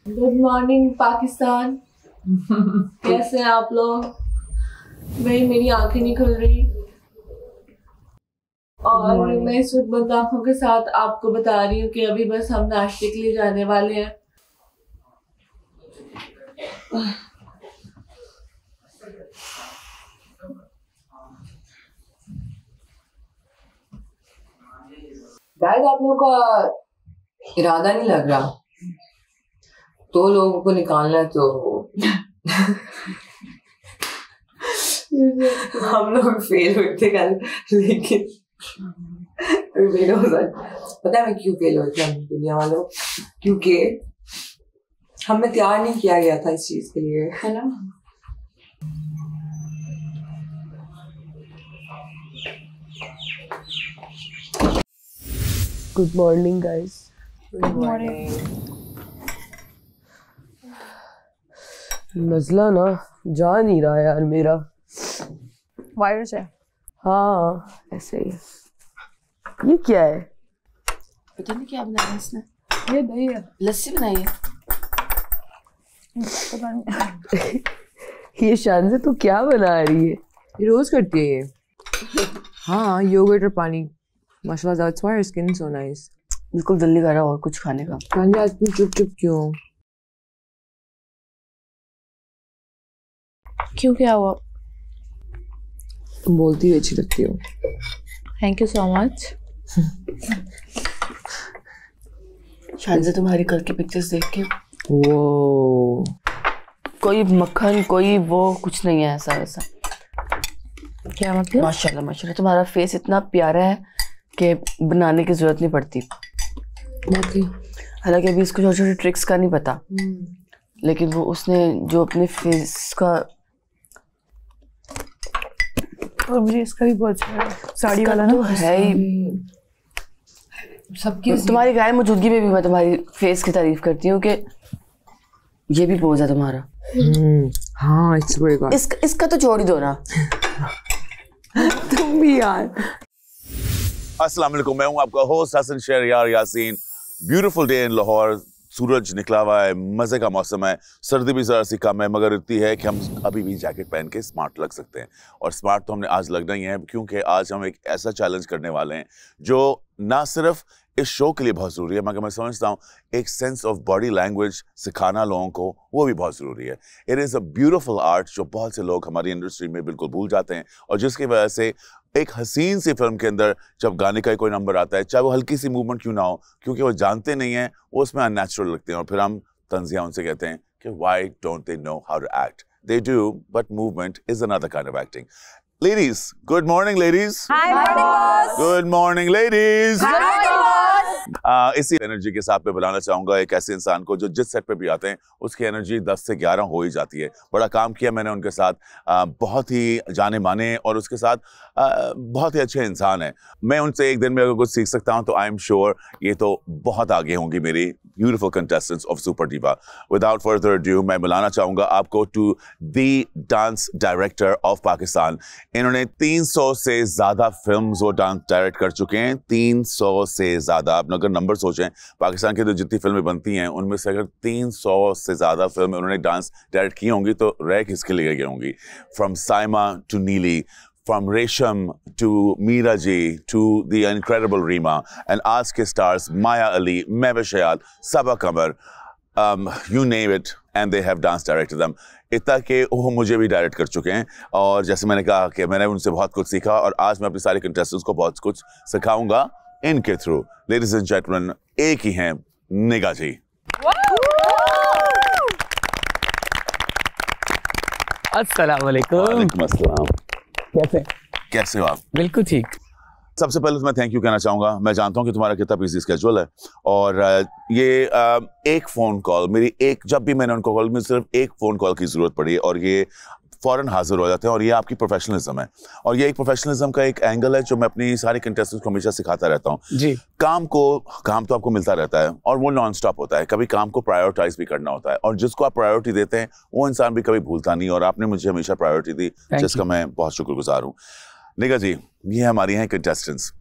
Good morning Pakistan. कैसे हैं आप लोग? भाई मेरी आंखें नहीं खुल रही और मैं इस वक्त बंद आंखों के साथ आपको बता रही हूँ कि अभी बस हम नाश्ते के लिए जाने वाले हैं। गाइस, आप लोगों का इरादा नहीं लग रहा। 2 लोगों को निकालना है तो हम लोग फेल हुए थे कल, लेकिन पता है मैं क्यों फेल हुए थे हम दुनिया वालों? क्योंकि हमें तैयार नहीं किया गया था इस चीज के लिए, है ना? Good morning guys. Good morning. नज़ला ना जा नहीं रहा यार मेरा। वायरस है। हाँ ऐसे ही। ये क्या है? पता नहीं क्या बनाया इसने। ये दही है। लस्सी बनाई है। पता नहीं। ये शान से तू क्या बना रही है? ये रोज करती है ये। हाँ, योगर्ट और पानी। माशाल्लाह, that's why your skin is so nice. बिल्कुल दिल नहीं कर रहा और कुछ खाने का। कांजा आज तू चुप चुप क्यों? क्यों, क्या हुआ? तुम बोलती हुई अच्छी लगती हो। Thank you so much. शान से तुम्हारी कल की पिक्चर्स देख के वो कोई मक्खन कोई वो कुछ नहीं है ऐसा वैसा। क्या मतलब? माशाल्लाह माशाल्लाह तुम्हारा फेस इतना प्यारा है कि बनाने की जरूरत नहीं पड़ती। हालांकि अभी इसको छोटे छोटे ट्रिक्स का नहीं पता, लेकिन वो उसने जो अपने फेस का, और मुझे इसका भी बहुत अच्छा है। साड़ी वाला ना तो है ही। सबकी तुम्हारी गाय मौजूदगी में भी मैं तुम्हारी फेस की तारीफ करती हूँ कि ये भी पोज है तुम्हारा। हाँ, इट्स वेरी गुड। इसका तो छोड़ ही दो ना। तुम भी यार। अस्सलाम वालेकुम, मैं हूं आपका host Hasan Shahryar Yasin. Beautiful day in Lahore, सूरज निकला हुआ है, मज़े का मौसम है, सर्दी भी ज़रा सी कम है, मगर इतनी है कि हम अभी भी जैकेट पहन के स्मार्ट लग सकते हैं। और स्मार्ट तो हमने आज लगना ही है, क्योंकि आज हम एक ऐसा चैलेंज करने वाले हैं जो ना सिर्फ इस शो के लिए बहुत ज़रूरी है, मगर मैं समझता हूँ एक सेंस ऑफ बॉडी लैंग्वेज सिखाना लोगों को वो भी बहुत ज़रूरी है। It is a beautiful art जो बहुत से लोग हमारी इंडस्ट्री में बिल्कुल भूल जाते हैं, और जिसकी वजह से एक हसीन सी फिल्म के अंदर जब गाने का कोई नंबर आता है, चाहे वो हल्की सी मूवमेंट क्यों ना हो, क्योंकि वो जानते नहीं हैं, वो उसमें अननेचुरल लगते हैं, और फिर हम तंजिया उनसे कहते हैं कि why don't they know how to act? They do, but movement is another kind of acting. Ladies, good morning, ladies. Hi, morning boss. Good morning, ladies. Hi, morning boss. इसी एनर्जी के साथ मैं बुलाना चाहूंगा एक ऐसे इंसान को जो जिस सेट पे भी आते हैं उसकी एनर्जी 10 से 11 हो ही जाती है। बड़ा काम किया मैंने उनके साथ, बहुत ही जाने माने और उसके साथ बहुत ही अच्छे इंसान हैं। मैं उनसे एक दिन में अगर कुछ सीख सकता हूं तो आई एम श्योर ये तो बहुत आगे होंगी मेरी beautiful contestants of super diva. Without further due मैं बुलाना चाहूंगा आपको to the dance director of Pakistan. इन्होंने 300 से ज्यादा फिल्म्स वो डांस डायरेक्ट कर चुके हैं, 300 से ज्यादा। आप अगर नंबर सोचें, पाकिस्तान की तो जितनी फिल्में बनती हैं उनमें से अगर 300 से ज्यादा फिल्में उन्होंने डांस डायरेक्ट की होंगी तो रह किसके लिए गई होंगी? फ्रॉम साइमा टू नीली, from Resham to Meera Ji to the incredible Reema, and आज के stars Maya Ali, Mehwish Hayat, Saba Qamar, you name it, and they have dance directed them. इतना कि वो मुझे भी डायरेक्ट कर चुके हैं, और जैसे मैंने कहा कि मैंने उनसे बहुत कुछ सीखा, और आज मैं अपने सारे कंटेस्टेंट्स को बहुत कुछ सिखाऊंगा इनके थ्रू। लेडीज एंड जेंटलमैन, एक ही हैं निगा जी। अस्सलाम वालेकुम। वालेकुम अस्सलाम। कैसे हो आप? बिल्कुल ठीक। सबसे पहले तो मैं थैंक यू कहना चाहूँगा। मैं जानता हूँ कि तुम्हारा कितना बिजी स्केड्यूल है, और ये एक फ़ोन कॉल मेरी, जब भी मैंने उनको कॉल, मुझे सिर्फ एक फ़ोन कॉल की ज़रूरत पड़ी और ये फ़ौरन हाजिर हो जाते हैं, और ये आपकी प्रोफेशनलिज्म है, और ये एक प्रोफेशनलिज्म का एक एंगल है जो मैं अपनी सारी कंटेस्टेंट्स को हमेशा सिखाता रहता हूँ। जी। काम तो आपको मिलता रहता है और वो नॉन स्टॉप होता है, कभी काम को प्रायोरिटाइज भी करना होता है, और जिसको आप प्रायोरिटी देते हैं वो इंसान भी कभी भूलता नहीं, और आपने मुझे हमेशा प्रायोरिटी दी, जिसका मैं बहुत शुक्रगुजार हूँ। निगा जी, ये हमारी हैं कंटेस्टेंट्स।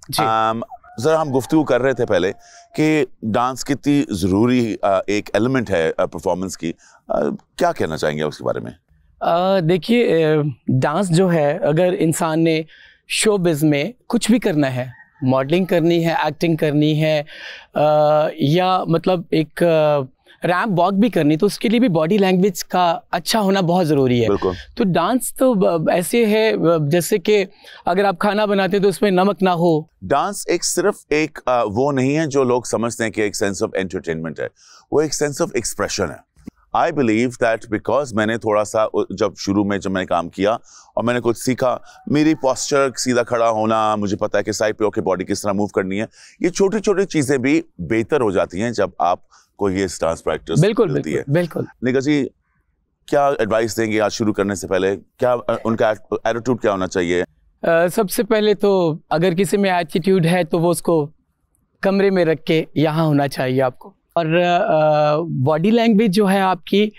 ज़रा हम गुफ्तगू कर रहे थे पहले कि डांस कितनी ज़रूरी एक एलिमेंट है परफॉर्मेंस की, क्या कहना चाहेंगे उसके बारे में? देखिए, डांस जो है, अगर इंसान ने शोबिज़ में कुछ भी करना है, मॉडलिंग करनी है, एक्टिंग करनी है, या मतलब एक रैम्प वॉक भी करनी, तो उसके लिए भी बॉडी लैंग्वेज का अच्छा होना बहुत ज़रूरी है। तो डांस तो ऐसे है जैसे कि अगर आप खाना बनाते हैं तो उसमें नमक ना हो। डांस एक सिर्फ एक वो नहीं है जो लोग समझते हैं कि एक सेंस ऑफ एंटरटेनमेंट है, वो एक सेंस ऑफ एक्सप्रेशन है। आई बिलीव दैट बिकॉज मैंने थोड़ा सा जब शुरू में जब मैंने काम किया और मैंने कुछ सीखा, मेरी पोस्चर सीधा खड़ा होना, मुझे पता है कि साइड पे होकर बॉडी किस तरह मूव करनी है, ये छोटी छोटी चीज़ें भी बेहतर हो जाती हैं जब आप को ये डांस प्रैक्टिस मिलती है। बिल्कुल। निका जी, क्या एडवाइस देंगे आज शुरू करने से पहले? क्या उनका एटीट्यूड क्या होना चाहिए? सबसे पहले तो अगर किसी में एटीट्यूड है तो वो उसको कमरे में रख के यहाँ होना चाहिए आपको। और बॉडी लैंग्वेज जो है आपकी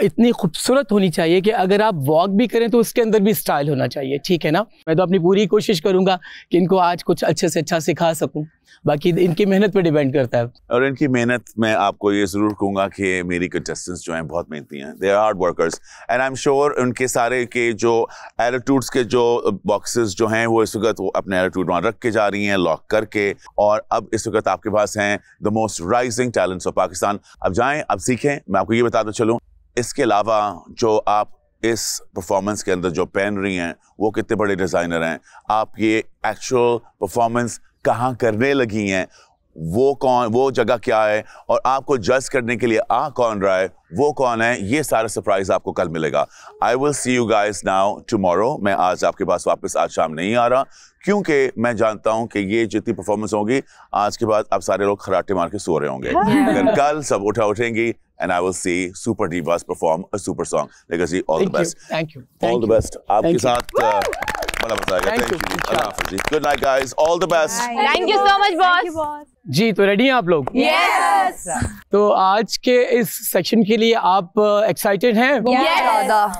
इतनी खूबसूरत होनी चाहिए कि अगर आप वॉक भी करें तो उसके अंदर भी स्टाइल होना चाहिए, ठीक है ना? मैं तो अपनी पूरी कोशिश करूंगा कि इनको आज कुछ अच्छे से अच्छा सिखा सकूं, बाकी इनकी मेहनत पे डिपेंड करता है। और इनकी मेहनत मैं आपको ये ज़रूर कहूँगा कि मेरी कंटेस्टेंट्स जो हैं बहुत मेहनती हैं, they are hard workers, and I am sure उनके सारे के जो एटीट्यूड्स के जो बॉक्सेस जो हैं वो इस वक्त वो अपने एटीट्यूड वहाँ रख के जा रही हैं, लॉक करके, और अब इस वक्त आपके पास हैं the most rising talents of Pakistan. अब जाएँ, अब सीखें। मैं आपको ये बताता चलूँ, इसके अलावा जो आप इस परफॉर्मेंस के अंदर जो पहन रही हैं वो कितने बड़े डिज़ाइनर हैं, आप ये एक्चुअल परफॉर्मेंस कहाँ करने लगी हैं, वो कौन, वो जगह क्या है, और आपको जज करने के लिए आ कौन रहा है, वो कौन है, ये सारा सरप्राइज आपको कल मिलेगा। I will see you guys now tomorrow. मैं आज आपके पास वापस आज शाम नहीं आ रहा क्योंकि मैं जानता हूं कि ये जितनी परफॉर्मेंस होगी आज के बाद आप सारे लोग खराटे मार के सो रहे होंगे, लेकिन कल सब उठेंगी and I will see super divas perform a super song. Legacy, all the best. Thank you. All the best. आपके साथ बड़ा मजा आएगा। Thank you. अल्लाह हाफ़िज़। Good night guys. All the best. Thank you so much, boss. जी, तो ready हैं आप लोग? Yes. तो आज के इस सेक्शन के लिए आप एक्साइटेड हैं?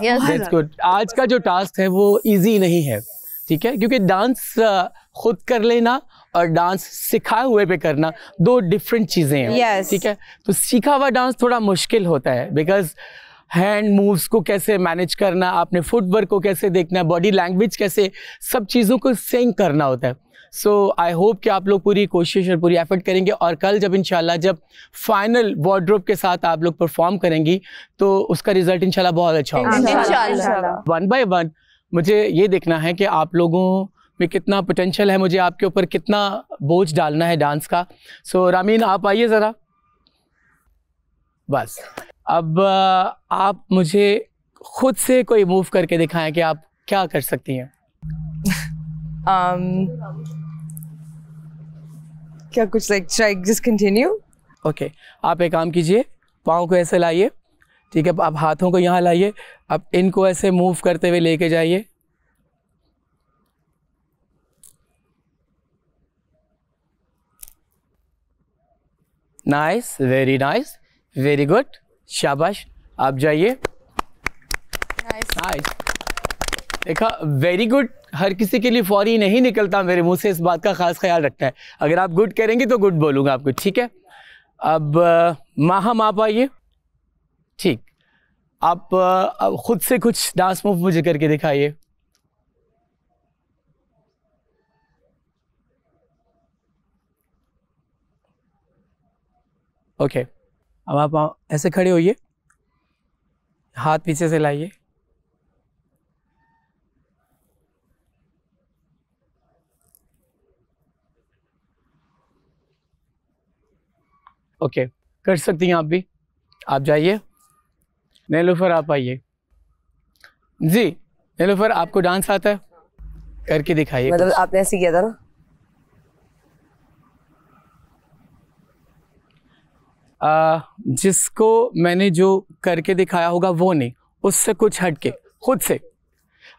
Yes. That's good. आज का जो टास्क है वो इजी नहीं है, ठीक है? क्योंकि डांस खुद कर लेना और डांस सिखाए हुए पे करना दो डिफरेंट चीज़ें हैं, ठीक है? तो सीखा हुआ डांस थोड़ा मुश्किल होता है, बिकॉज हैंड मूव्स को कैसे मैनेज करना, आपने फुटवर्क को कैसे देखना, बॉडी लैंग्वेज कैसे, सब चीज़ों को सिंक करना होता है। सो आई होप कि आप लोग पूरी कोशिश और पूरी एफर्ट करेंगे, और कल जब इंशाल्लाह जब फाइनल वार्डरोब के साथ आप लोग परफॉर्म करेंगी तो उसका रिजल्ट इंशाल्लाह बहुत अच्छा होगा। इंशाल्लाह। वन बाय वन मुझे ये देखना है कि आप लोगों में कितना पोटेंशियल है, मुझे आपके ऊपर कितना बोझ डालना है डांस का। सो रामीन, आप आइए ज़रा। बस अब आप मुझे खुद से कोई मूव करके दिखाएं कि आप क्या कर सकती हैं। क्या कुछ लाइक जस्ट कंटिन्यू? ओके, आप एक काम कीजिए, पाँव को ऐसे लाइए, ठीक है? आप हाथों को यहाँ लाइए, अब इनको ऐसे मूव करते हुए लेके जाइए। Nice, very nice, very good, शाबाश। आप जाइए। नाइस। देखा, वेरी गुड हर किसी के लिए फौरी नहीं निकलता मेरे मुंह से, इस बात का खास ख्याल रखना है। अगर आप गुड करेंगे तो गुड बोलूँगा आपको, ठीक है? अब माहम आप आइए। ठीक, आप खुद से कुछ डांस मूव मुझे करके दिखाइए। ओके, अब आप ऐसे खड़े होइए, हाथ पीछे से लाइए, ओके, कर सकती हैं आप भी। आप जाइए। नीलूफर आप आइए। जी नीलूफर, आपको डांस आता है? करके दिखाइए। मतलब आपने ऐसे किया था ना? जिसको मैंने जो करके दिखाया होगा वो नहीं, उससे कुछ हट के खुद से।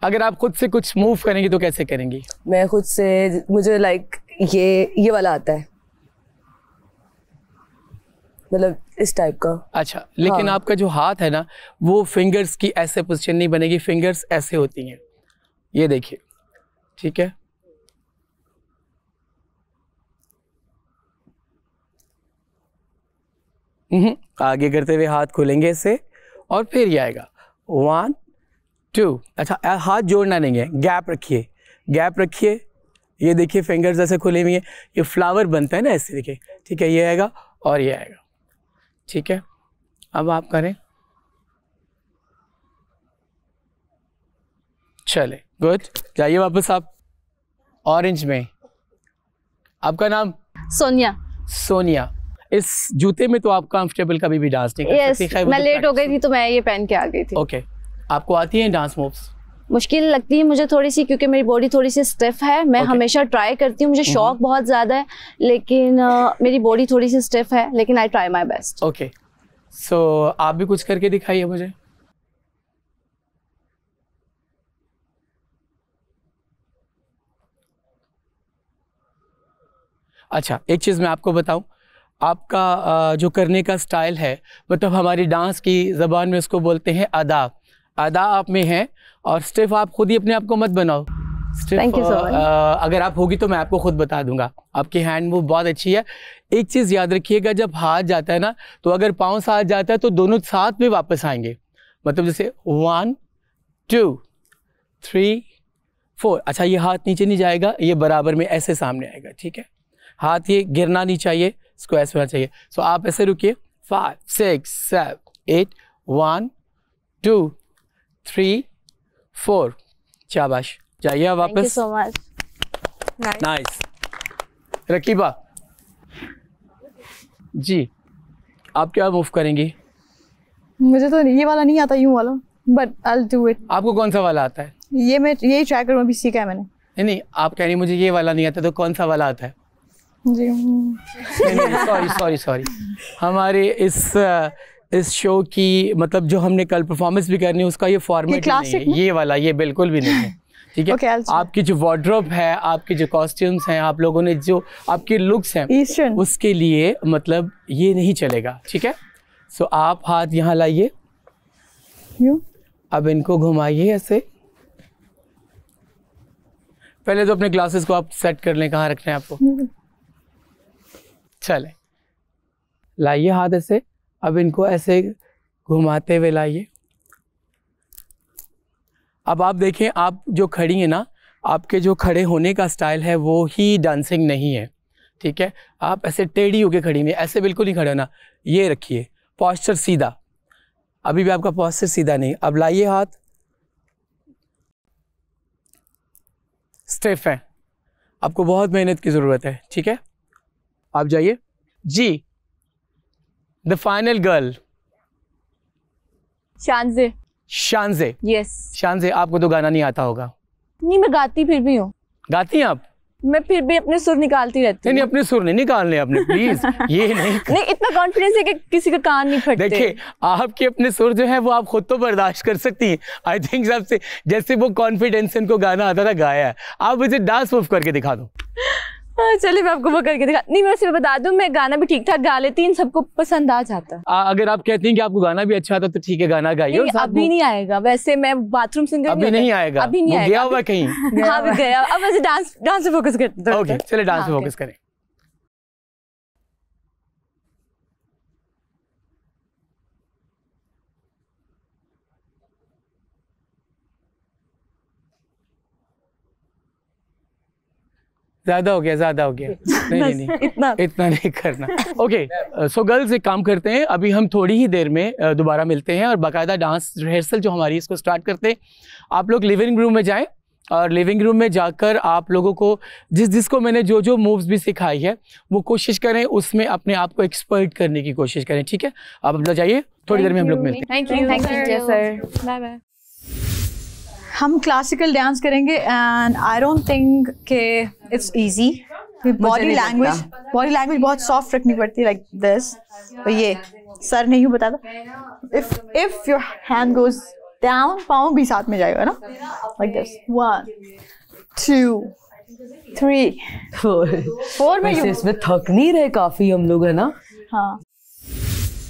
अगर आप खुद से कुछ मूव करेंगी तो कैसे करेंगी? मैं खुद से, मुझे लाइक ये वाला आता है, मतलब इस टाइप का। अच्छा, लेकिन हाँ। आपका जो हाथ है ना, वो फिंगर्स की ऐसे पोजीशन नहीं बनेगी, फिंगर्स ऐसे होती हैं, ये देखिए, ठीक है? आगे करते हुए हाथ खोलेंगे इससे और फिर ये आएगा 1 2। अच्छा हाथ जोड़ना नहीं है, गैप रखिए, गैप रखिए। ये देखिए फिंगर्स ऐसे खुले हुए हैं, ये फ्लावर बनता है ना ऐसे, देखिए ठीक है। ये आएगा और ये आएगा, ठीक है। अब आप करें, चले गुड। जाइए वापस आप ऑरेंज में। आपका नाम? सोनिया। सोनिया। इस जूते में तो आप कंफर्टेबल कभी भी डांस नहीं कर सकती। मैं लेट हो गई थी तो मैं ये पहन के आ गई थी। ओके आपको आती है डांस मूव्स? मुश्किल लगती है मुझे थोड़ी सी, क्योंकि मेरी बॉडी थोड़ी सी स्टिफ है। मैं हमेशा ट्राई करती हूँ, मुझे शौक बहुत ज़्यादा है, लेकिन मेरी बॉडी थोड़ी सी स्टिफ है, लेकिन I try my best. Okay so आप भी कुछ करके दिखाइए मुझे। अच्छा एक चीज़ मैं आपको बताऊं, आपका जो करने का स्टाइल है, मतलब हमारी डांस की ज़बान में उसको बोलते हैं अदा। अदा आप में है और स्टिफ आप खुद ही अपने आप को मत बनाओ। Thank you so much. अगर आप होगी तो मैं आपको खुद बता दूंगा। आपकी हैंड मूव बहुत अच्छी है। एक चीज़ याद रखिएगा, जब हाथ जाता है ना, तो अगर पाँव साथ जाता है तो दोनों साथ में वापस आएंगे। मतलब जैसे 1 2 3 4। अच्छा ये हाथ नीचे नहीं जाएगा, ये बराबर में ऐसे सामने आएगा, ठीक है। हाथ ये गिरना नहीं चाहिए, इसको ऐसे होना चाहिए। सो आप ऐसे रुकिए, 5 6 7 8 1 2 3 4। शाबाश, जाइए आप वापस। Thank you so much. Nice. Raqiba ji, आप क्या मूव करेंगी? मुझे तो ये वाला नहीं आता, यूं वाला, but I will do it. आपको कौन सा वाला आता है? ये मैं यही ट्राई करूँ, अभी सीखा है मैंने। नहीं आप कह रही मुझे ये वाला नहीं आता, तो कौन सा वाला आता है? जी नहीं सॉरी हमारे इस शो की, मतलब जो हमने कल परफॉर्मेंस भी करनी है, उसका ये फॉर्मेट नहीं है, ये वाला, ये बिल्कुल भी नहीं है, ठीक है। Okay, आपकी जो वार्डरोब है, आपके जो कॉस्ट्यूम्स हैं, आप लोगों ने जो आपके लुक्स हैं, उसके लिए मतलब ये नहीं चलेगा, ठीक है। सो आप हाथ यहाँ लाइए, अब इनको घुमाइए ऐसे। पहले तो अपने ग्लासेस को आप सेट कर लें, कहाँ रखना है आपको। चले लाइए हाथ ऐसे, अब इनको ऐसे घुमाते हुए लाइए। अब आप देखें, आप जो खड़ी हैं ना, आपके जो खड़े होने का स्टाइल है वो ही डांसिंग नहीं है, ठीक है। आप ऐसे टेढ़ी होके खड़ी नहीं, ऐसे बिल्कुल नहीं खड़े होना। ये रखिए पॉस्चर सीधा, अभी भी आपका पॉस्चर सीधा नहीं। अब लाइए हाथ, स्टिफ है, आपको बहुत मेहनत की ज़रूरत है, ठीक है। आप जाइए जी। The final girl Shanze. Shanze, yes. Shanze, आपको तो गाना नहीं आता होगा। नहीं, मैं गाती फिर भी हूँ। गाती हैं आप? मैं फिर भी अपने सुर निकालती रहती हूँ। नहीं अपने सुर नहीं निकालने अपने, प्लीज ये नहीं नहीं, इतना कॉन्फिडेंस है कि किसी का कान नहीं फटते। देखिए आपके अपने सुर जो है वो आप खुद तो बर्दाश्त कर सकती हैं। आई थिंक सबसे जैसे वो कॉन्फिडेंस इनको गाना आता था, गाया है। आप मुझे डांस मूव करके दिखा दो। चलिए मैं आपको वो करके दिखा। नहीं, मैं सिर्फ बता दूं, मैं गाना भी ठीक ठाक गा लेती हूँ, सबको पसंद आ जाता है। अगर आप कहती हैं कि आपको गाना भी अच्छा आता तो ठीक है, गाना गाइए। अभी नहीं आएगा, वैसे मैं बाथरूम सिंगर अभी नहीं आएगा, अभी नहीं आएगा, गया हुआ कहीं। हाँ भी गया। अब वैसे डांस पे फोकस करते हैं। ओके चलिए डांस पे फोकस करें। ज्यादा हो गया नहीं इतना नहीं करना। ओके सो गर्ल्स एक काम करते हैं, अभी हम थोड़ी ही देर में दोबारा मिलते हैं और बाकायदा डांस रिहर्सल जो हमारी इसको स्टार्ट करते हैं। आप लोग लिविंग रूम में जाएं और लिविंग रूम में जाकर आप लोगों को जिसको मैंने जो मूव्स भी सिखाई है वो कोशिश करें उसमें अपने आप को एक्सपर्ट करने की कोशिश करें, ठीक है। आप अपना जाइए, थोड़ी देर में हम लोग मिलते हैं। Thank you sir, bye bye. हम क्लासिकल डांस करेंगे एंड आई डोंट थिंक कि इट्स इजी। बॉडी लैंग्वेज बहुत सॉफ्ट रखनी पड़ती है, लाइक दिस। तो ये सर नहीं हूँ बताता। If your hand goes down, पाँव भी साथ में जाएगा ना, लाइक दिस। 1 2 3 4 में इसमें थक नहीं रहे काफी हम लोग, है ना। हाँ,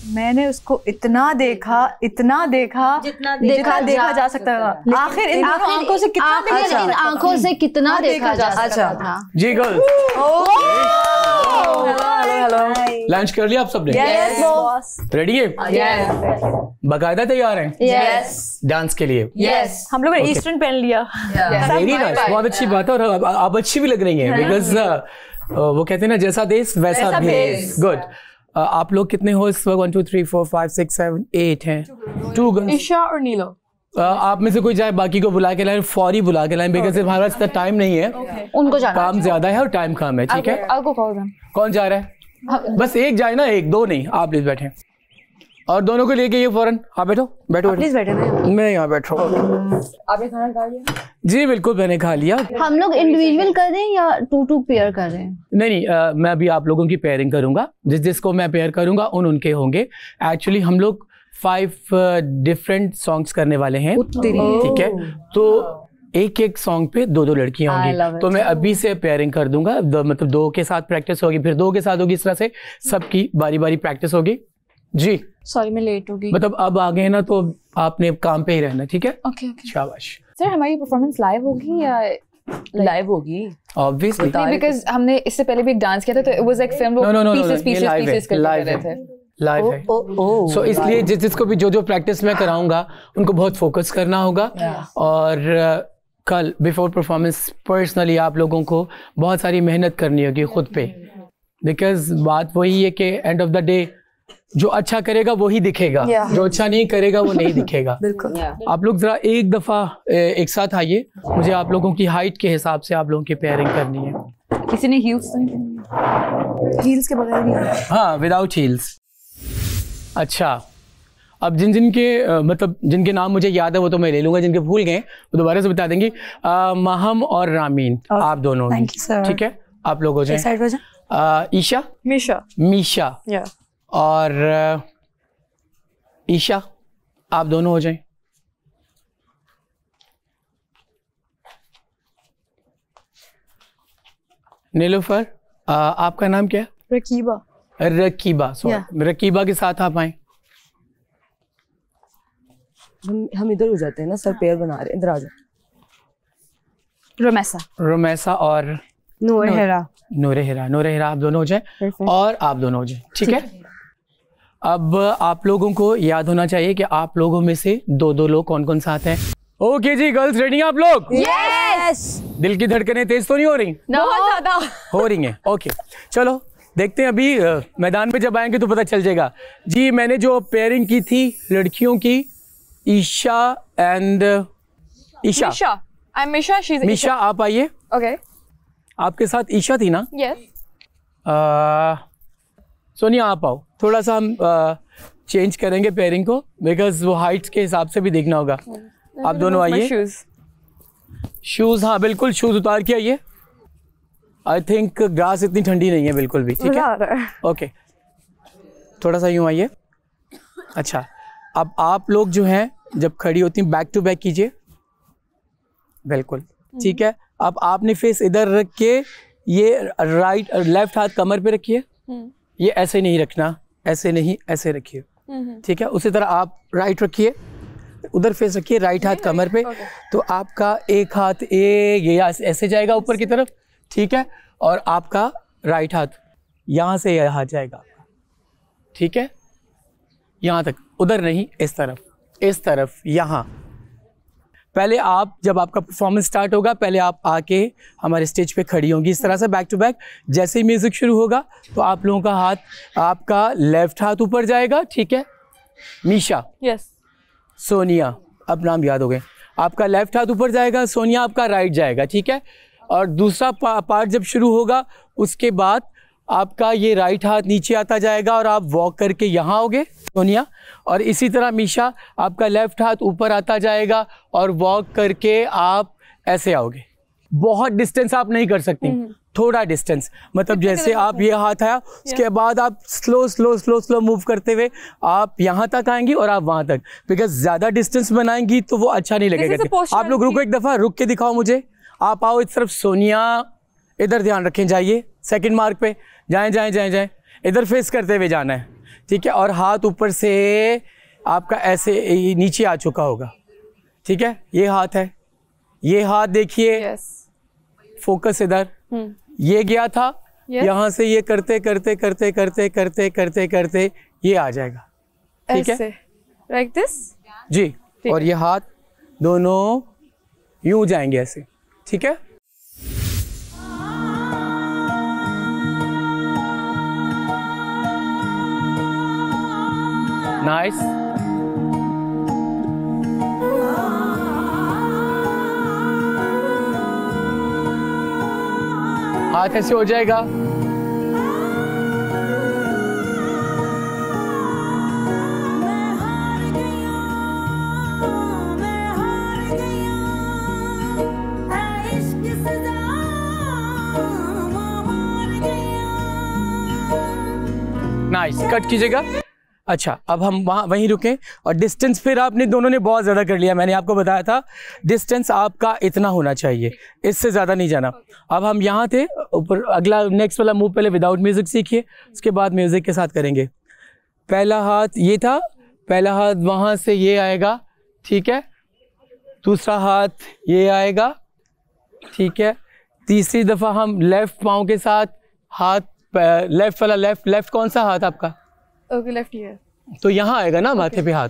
मैंने उसको इतना देखा जितना देखा जा सकता था। आखिर इन आंखों से कितना देखा जा सकता था। जी गर्ल हेलो। लंच कर लिया आप सबने? Yes, boss. रेडी है? बाकायदा तैयार हैं Yes. डांस के लिए? Yes. हम लोगों ने ईस्टर्न पहन लिया। वेरी नाइस, बहुत अच्छी बात है। और आप अच्छी भी लग रही हैं बिकॉज वो कहते हैं ना जैसा देश वैसा भेस। गुड। आप लोग कितने हो इस वक्त? 1 2 3 4 5 6 7 8 हैं। 2 गर्ल्स। ईशा और नीलो। आप में से कोई जाए, बाकी को बुला के लाएं, फौरी बुला के लाएं बिकॉज हमारे पास टाइम नहीं है। उनको जाना काम ज्यादा है और टाइम कम है, ठीक है? I'll go call them. कौन जा रहा है? बस एक जाए ना, एक दो नहीं, आप प्लीज बैठे। और दोनों को लेके ये फौरन। आप बैठो बैठो प्लीज बैठे ना। मैं यहाँ बैठ रहा हूँ। आपने खाना खा लिया? जी बिल्कुल, मैंने खा लिया। हम लोग इंडिविजुअल कर रहे हैं या 2-2 पेयर कर रहे हैं? नहीं, मैं अभी आप लोगों की पेयरिंग करूंगा। जिसको मैं पेयर करूंगा उनके होंगे। एक्चुअली हम लोग 5 डिफरेंट सॉन्ग्स करने वाले हैं, ठीक है? तो एक सॉन्ग पे 2 लड़कियां होंगी। तो मैं अभी से पेयरिंग कर दूंगा। मतलब 2 के साथ प्रैक्टिस होगी, फिर 2 के साथ होगी, इस तरह से सबकी बारी बारी प्रैक्टिस होगी। जी सॉरी मैं लेट हो गई। मतलब अब आ गए ना तो आपने काम पे ही रहना, ठीक है? Okay okay. शाबाश। सर हमारी परफॉर्मेंस लाइव होगी या लाइव होगी? ऑब्वियसली बिकॉज हमने इससे पहले भी एक डांस किया था तो it was like film pieces करके कर रहे थे। लाइव है। सो इसलिए जिसको भी जो प्रैक्टिस मैं कराऊंगा उनको बहुत फोकस करना होगा। और कल बिफोर परफॉर्मेंस पर्सनली आप लोगों को बहुत सारी मेहनत करनी होगी खुद पे, बिकॉज बात वही है कि एंड ऑफ द डे जो अच्छा करेगा वही दिखेगा, जो अच्छा नहीं करेगा वो नहीं दिखेगा। बिल्कुल। आप लोग जरा एक दफा एक साथ आइए, मुझे आप लोगों की हाइट के हिसाब से आप लोगों की पेयरिंग करनी है। किसी ने हील्स के बगैर भी? हाँ, विदाउट हील्स। अच्छा, अब जिनके मतलब जिनके नाम मुझे याद है वो तो मैं ले लूंगा, जिनके भूल गए वो दोबारा से बता देंगे। महम और रामीन, आप दोनों, ठीक है? आप लोग हो जाए। ईशा, मीशा और ईशा, आप दोनों हो जाएं। नीलूफर, आपका नाम क्या है? रकीबा। रकीबा, सॉरी। रकीबा के साथ आप आए। हम इधर हो जाते हैं ना सर, पेयर बना रहे हैं, इधर आ जाओ। रोमेसा और नूरहेरा। नूरहेरा आप दोनों हो जाए और आप दोनों हो जाए, ठीक है? अब आप लोगों को याद होना चाहिए कि आप लोगों में से 2 लोग कौन कौन साथ हैं। ओके जी, गर्ल्स रेडी हैं आप लोग? यस। दिल की धड़कनें तेज तो नहीं हो रही? बहुत ज्यादा हो रही हैं। ओके चलो देखते हैं, अभी मैदान पे जब आएंगे तो पता चल जाएगा। जी मैंने जो पेयरिंग की थी लड़कियों की, Isha and Isha. I'm Misha, she's Misha, आप आइए। Okay. आपके साथ ईशा थी ना? Yes. सोनिया आप आओ। थोड़ा सा हम चेंज करेंगे पेयरिंग को बिकॉज वो हाइट्स के हिसाब से भी देखना होगा। आप दोनों आइए। शूज, हाँ बिल्कुल, शूज उतार के आइए। आई थिंक ग्रास इतनी ठंडी नहीं है बिल्कुल भी, ठीक है? ओके, थोड़ा सा यूं आइए। अच्छा, अब आप लोग जो हैं जब खड़ी होती हैं बैक टू बैक कीजिए, बिल्कुल ठीक है। अब आपने फेस इधर रख के ये राइट लेफ्ट हाथ कमर पे रखिए। ये ऐसे नहीं रखना, ऐसे नहीं, ऐसे रखिए, ठीक है? उसी तरह आप राइट रखिए, उधर फेस रखिए, राइट हाथ कमर पे। तो आपका एक हाथ ये ऐसे जाएगा ऊपर की तरफ, ठीक है? और आपका राइट हाथ यहाँ से यहाँ जाएगा आपका, ठीक है? यहाँ तक, उधर नहीं, इस तरफ यहाँ। पहले आप जब आपका परफॉर्मेंस स्टार्ट होगा पहले आप आके हमारे स्टेज पे खड़ी होंगी इस तरह से बैक टू बैक। जैसे ही म्यूजिक शुरू होगा तो आप लोगों का हाथ, आपका लेफ्ट हाथ ऊपर जाएगा, ठीक है? मीशा, यस। सोनिया, अब नाम याद हो गए। आपका लेफ्ट हाथ ऊपर जाएगा, सोनिया आपका राइट जाएगा, ठीक है? और दूसरा पार्ट जब शुरू होगा उसके बाद आपका ये राइट हाथ नीचे आता जाएगा और आप वॉक करके यहाँ आओगे सोनिया, और इसी तरह मीशा आपका लेफ्ट हाथ ऊपर आता जाएगा और वॉक करके आप ऐसे आओगे। बहुत डिस्टेंस आप नहीं कर सकती, थोड़ा डिस्टेंस, मतलब जैसे आप ये हाथ आया उसके बाद आप स्लो मूव करते हुए आप यहाँ तक आएंगी और आप वहाँ तक, बिकॉज ज़्यादा डिस्टेंस बनाएंगी तो वो अच्छा नहीं लगेगा। आप लोग रुको, एक दफ़ा रुक के दिखाओ मुझे। आप आओ इस तरफ, सोनिया इधर ध्यान रखें, जाइए सेकंड मार्क पे, जाएं, इधर फेस करते हुए जाना है, ठीक है? और हाथ ऊपर से आपका ऐसे नीचे आ चुका होगा, ठीक है? ये हाथ है, ये हाथ देखिए, फोकस इधर, ये गया था यहाँ से ये करते करते करते करते करते करते करते ये आ जाएगा, ठीक है? Like this? जी, और ये हाथ दोनों यूं जाएंगे ऐसे, ठीक है? नाइस। हाथ ऐसे हो जाएगा। नाइस, कट कीजिएगा। अच्छा, अब हम वहीं रुके और डिस्टेंस फिर आपने दोनों ने बहुत ज़्यादा कर लिया। मैंने आपको बताया था डिस्टेंस आपका इतना होना चाहिए, इससे ज़्यादा नहीं जाना। अब हम यहाँ थे ऊपर, अगला नेक्स्ट वाला मूव पहले विदाउट म्यूज़िक सीखिए, उसके बाद म्यूज़िक के साथ करेंगे। पहला हाथ ये था, पहला हाथ वहाँ से ये आएगा, ठीक है? दूसरा हाथ ये आएगा, ठीक है? तीसरी दफ़ा हम लेफ़्ट पाँव के साथ हाथ, लेफ़्ट वाला लेफ़्ट कौन सा हाथ आपका? Okay, left ear. तो यहाँ आएगा ना माथे पे हाथ,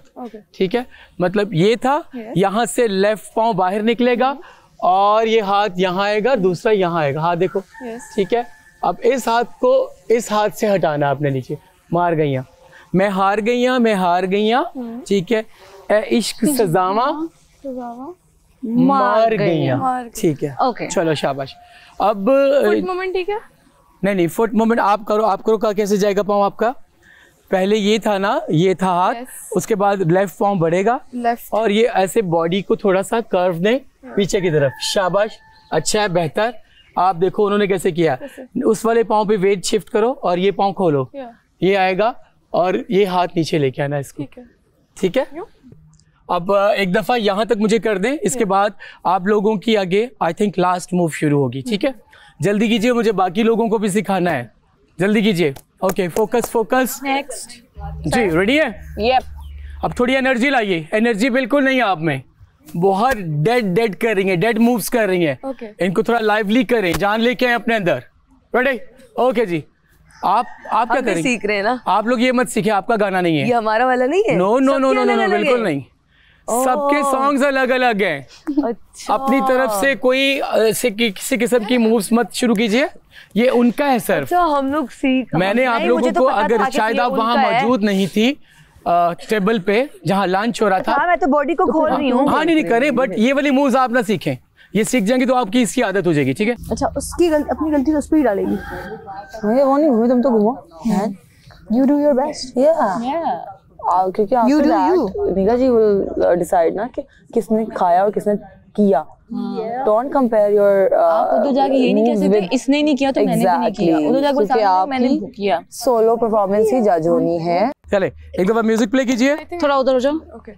ठीक है? मतलब ये था, यहाँ से लेफ्ट पाँव बाहर निकलेगा और ये हाथ यहाँ आएगा, दूसरा यहाँ आएगा। हाथ देखो, ठीक है? अब इस हाथ को इस हाथ से हटाना आपने नीचे। मार गईया, मैं हार गईया, मैं हार गईया, ठीक है? ए इश्क सजावा मार गईया, ठीक है? ओके, चलो शाबाश। अब फुट मोमेंट, ठीक है? नहीं, फुट मोमेंट आप करो का कैसे जाएगा पाँव आपका? पहले ये था ना, ये था हाथ, उसके बाद लेफ्ट पाँव बढ़ेगा और ये ऐसे बॉडी को थोड़ा सा कर्व दें पीछे की तरफ। शाबाश, अच्छा है, बेहतर। आप देखो उन्होंने कैसे किया। उस वाले पाँव पे वेट शिफ्ट करो और ये पाँव खोलो, ये आएगा और ये हाथ नीचे लेके आना इसको, ठीक है? अब एक दफ़ा यहाँ तक मुझे कर दें, इसके बाद आप लोगों की आगे आई थिंक लास्ट मूव शुरू होगी, ठीक है? जल्दी कीजिए, मुझे बाकी लोगों को भी सिखाना है, जल्दी कीजिए। Okay, focus. नेक्स्ट जी, रेडी है? यप। अब थोड़ी एनर्जी लाइए, एनर्जी बिल्कुल नहीं है आप में, बहुत डेड कर रही है, डेड मूव्स कर रही हैं। इनको थोड़ा लाइवली करें, जान लेके आए अपने अंदर। रेडी? ओके जी। आप क्या करेंगे? सीख रहे हैं ना आप लोग, ये मत सीखे, आपका गाना नहीं है, ये हमारा वाला नहीं है। नो, बिल्कुल नहीं। सबके सॉन्ग्स अलग अलग हैं। अच्छा। अपनी तरफ से कोई किसी किस्म की मूव्स मत शुरू कीजिए, ये उनका है सर। अच्छा, हम लोग सीख। मैंने आप लोगों को, अगर शायद आप वहाँ मौजूद नहीं थी टेबल पे जहाँ लंच हो रहा था। मैं तो बॉडी को खोल रही हूँ। हाँ, नहीं करें, बट ये वाली मूव्स आप ना सीखें, ये सीख जाएंगे तो आपकी इसकी आदत हो जाएगी, ठीक है? अच्छा, उसकी अपनी गलती तो उस पर ही डालेगी। वो नहीं घूमी, तुम तो घूमो। You do your best. Yeah. क्योंकि निगा जी will decide ना कि किसने खाया और किसने किया। Don't compare your आप उधर जाके ये नहीं कह सकते इसने नहीं किया तो मैंने भी नहीं किया। उधर जाके बोल मैंने किया। सोलो परफॉर्मेंस ही जज होनी है। चले, एक दफा म्यूजिक प्ले कीजिए। थोड़ा उधर हो जाओ। ओके।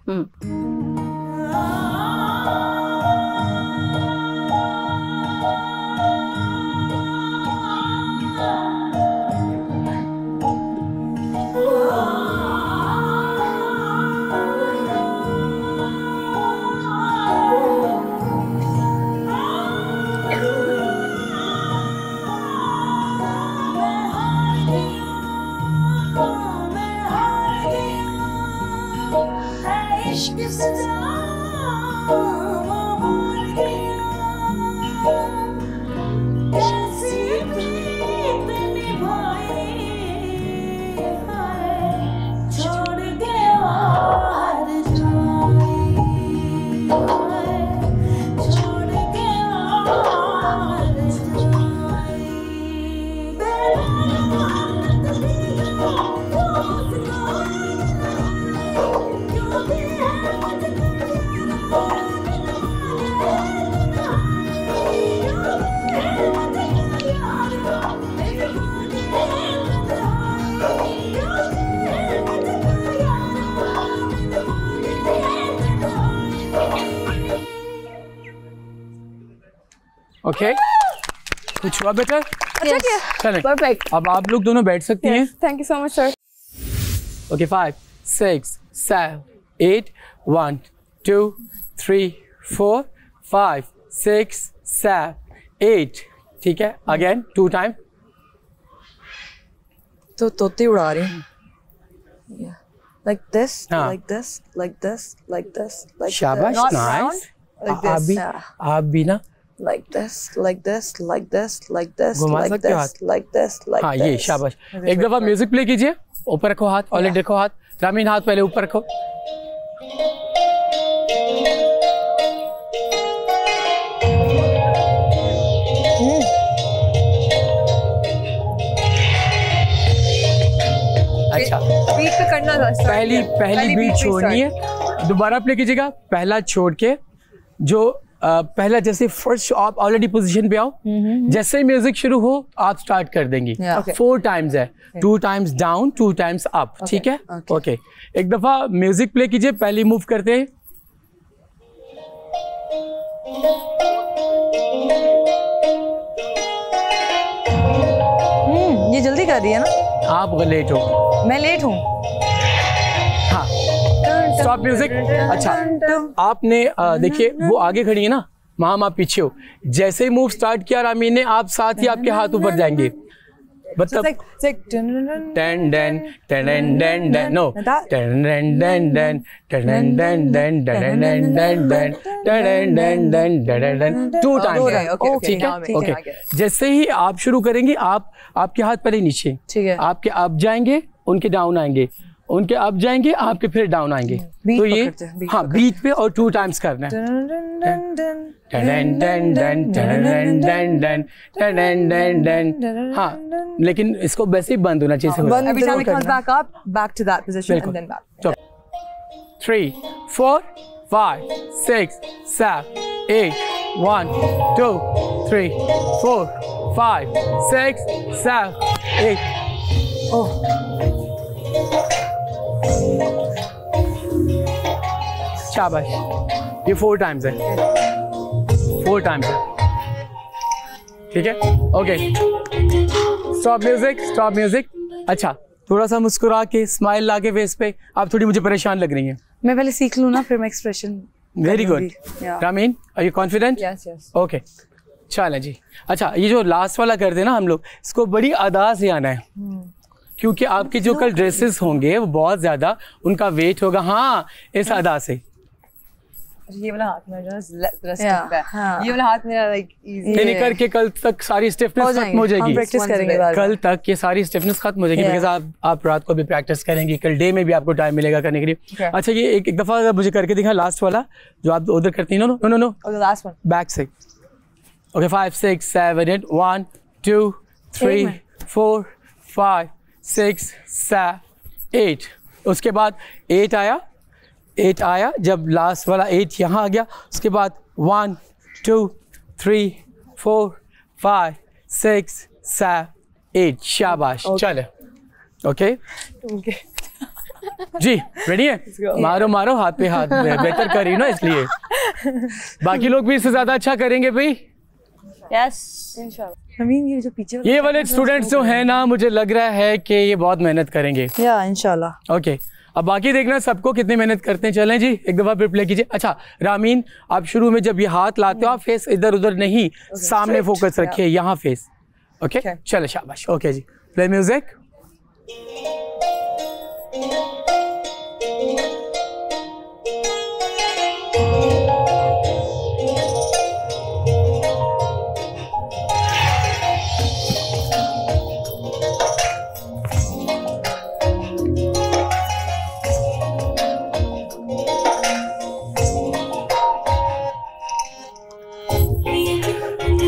ओके, कुछ हुआ बेटा? अच्छा किया। चलें, परफेक्ट। अब आप लोग दोनों बैठ सकती हैं। Thank you so much sir. Okay, 5 6 7 8 1 2 3 4 5 6 7 8, ठीक है? अगेन 2 टाइम तो तोते उड़ा रहे हैं. Yeah. Like this, हाँ. like this, like this, like this, like शाबाश, this. नाइस. Like this. आप भी ना Like this, like this, like this, like this, घुमा like सकते हो this, like this, like हाँ this. ये शाबाश. एक दफा म्यूजिक प्ले कीजिए. ऊपर रखो हाथ, ऑलरेडी रखो हाथ. रामीन हाथ पहले ऊपर रखो. अच्छा, बीट पे करना था. पहली बीट छोड़नी है. दोबारा प्ले कीजिएगा. पहला छोड़ के जो पहला जैसे फर्स्ट आप ऑलरेडी पोजीशन पे आओ. जैसे ही म्यूजिक शुरू हो आप स्टार्ट कर देंगी. 4 टाइम्स है. 2 टाइम्स डाउन, 2 टाइम्स अप. ठीक है. ओके. एक दफा म्यूजिक प्ले कीजिए. पहली मूव करते हैं. ये जल्दी कर रही है ना. आप लेट हो. मैं लेट हूँ. हाँ. Stop music. अच्छा, आपने देखिए वो आगे खड़ी है ना, माम आप पीछे हो. जैसे ही मूव स्टार्ट किया रामीन ने, आप साथ ही आपके हाथ ऊपर जाएंगे. मतलब टेन डेन टेन डेन डेन नो टेन डेन डेन डेन टेन डेन डेन डेन डेन डेन डेन टेन डेन डेन डेन डेन 2 टाइम्स. ठीक है. ओके. जैसे ही आप शुरू करेंगे, आपके हाथ पहले नीचे. ठीक है. आपके अप जाएंगे, उनके डाउन आएंगे. उनके अप जाएंगे, आपके फिर डाउन आएंगे. तो ये हाँ बीट पे और 2 टाइम्स करना है. हाँ, लेकिन इसको वैसे ही बंद होना चाहिए. Every time it comes back up, back to that position and then back. 3, 4, 5, 6, 7, 8. 1, 2, 3, 4, 5, 6, 7, 8. Oh. शाबाश. ये 4 टाइम्स है. 4 टाइम्स है. ठीक है. Okay. Stop music. Stop music. अच्छा, थोड़ा सा मुस्कुरा के स्माइल ला के फेस पे. आप थोड़ी मुझे परेशान लग रही हैं. मैं पहले सीख लूँ ना, फिर मैं expression. Very good. Rameen, are you confident? Yes yes. Okay. चलो जी. अच्छा, ये जो लास्ट वाला कर देना हम लोग, इसको बड़ी अदा से आना है. क्योंकि आपके जो कल ड्रेसेस होंगे वो बहुत ज्यादा उनका वेट होगा. हाँ, इस अदा से. ये वाला हाथ मेरा स्टिफ है. ये वाला हाथ मेरा लाइक इजी नहीं करके कल तक सारी स्टिफनेस खत्म हो जाएगी. हम प्रैक्टिस करेंगे कल तक ये सारी स्टिफनेस खत्म हो जाएगी. बिकॉज़ आप रात को भी प्रैक्टिस करेंगी, कल डे में भी आपको टाइम मिलेगा करने के लिए. अच्छा, ये एक दफा मुझे करके दिखा लास्ट वाला जो आप उधर करती हैं. No no no, last one back से. ओके. 5, 6, 7, 8. 1, 2, 3, 4, 5, 6, 7, 8. उसके बाद 8 आया. जब लास्ट वाला 8 यहाँ आ गया, उसके बाद 1, 2, 3, 4, 5, 6, 7, 8. शाबाश. चले. ओके जी. रेडी है? मारो हाथ पे हाथ. बेहतर कर रही ना, इसलिए बाकी लोग भी इससे ज्यादा अच्छा करेंगे भाई. यस इंशाल्लाह. ये जो पीछे ये वाले स्टूडेंट्स जो हैं ना, मुझे लग रहा है कि ये बहुत मेहनत करेंगे. या इंशाल्लाह. ओके. अब बाकी देखना सबको कितनी मेहनत करते हैं. चलें जी, एक दफा फिर प्ले कीजिए. अच्छा रामीन, आप शुरू में जब ये हाथ लाते हो, आप फेस इधर उधर नहीं, सामने फोकस रखिए. यहाँ फेस. ओके. चलो शाबाश. ओके जी. Play music.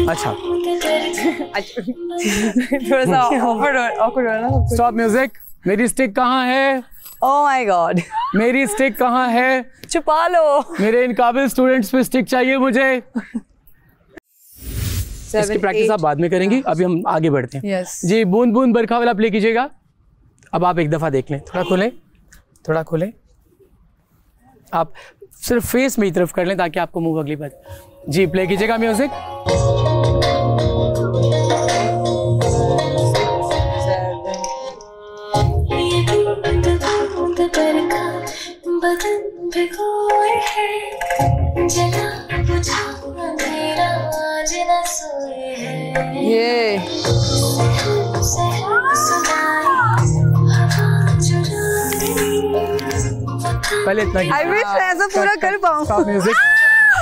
अच्छा, थोड़ा सा awkward हो ना. Stop music. मेरी स्टिक कहाँ है? Oh my God. मेरी स्टिक कहाँ है? छुपा लो. मेरे इन काबिल स्टूडेंट्स पे स्टिक चाहिए मुझे. इसकी प्रैक्टिस आप बाद में करेंगी. अभी हम आगे बढ़ते हैं. जी, बूंद बूंद बरखा वाला प्ले कीजिएगा. अब आप एक दफा देख लें. थोड़ा खोलें. आप सिर्फ फेस में ही तरफ कर लें ताकि आपको मूव अगली बार. जी, प्ले कीजिएगा म्यूजिक. बदन भिगोए हैं, जला बुझा अंधेरा आज न सोए हैं. ये सुनाई पहले इतना I wish मैं ऐसा पूरा कर पाऊँ. Stop music.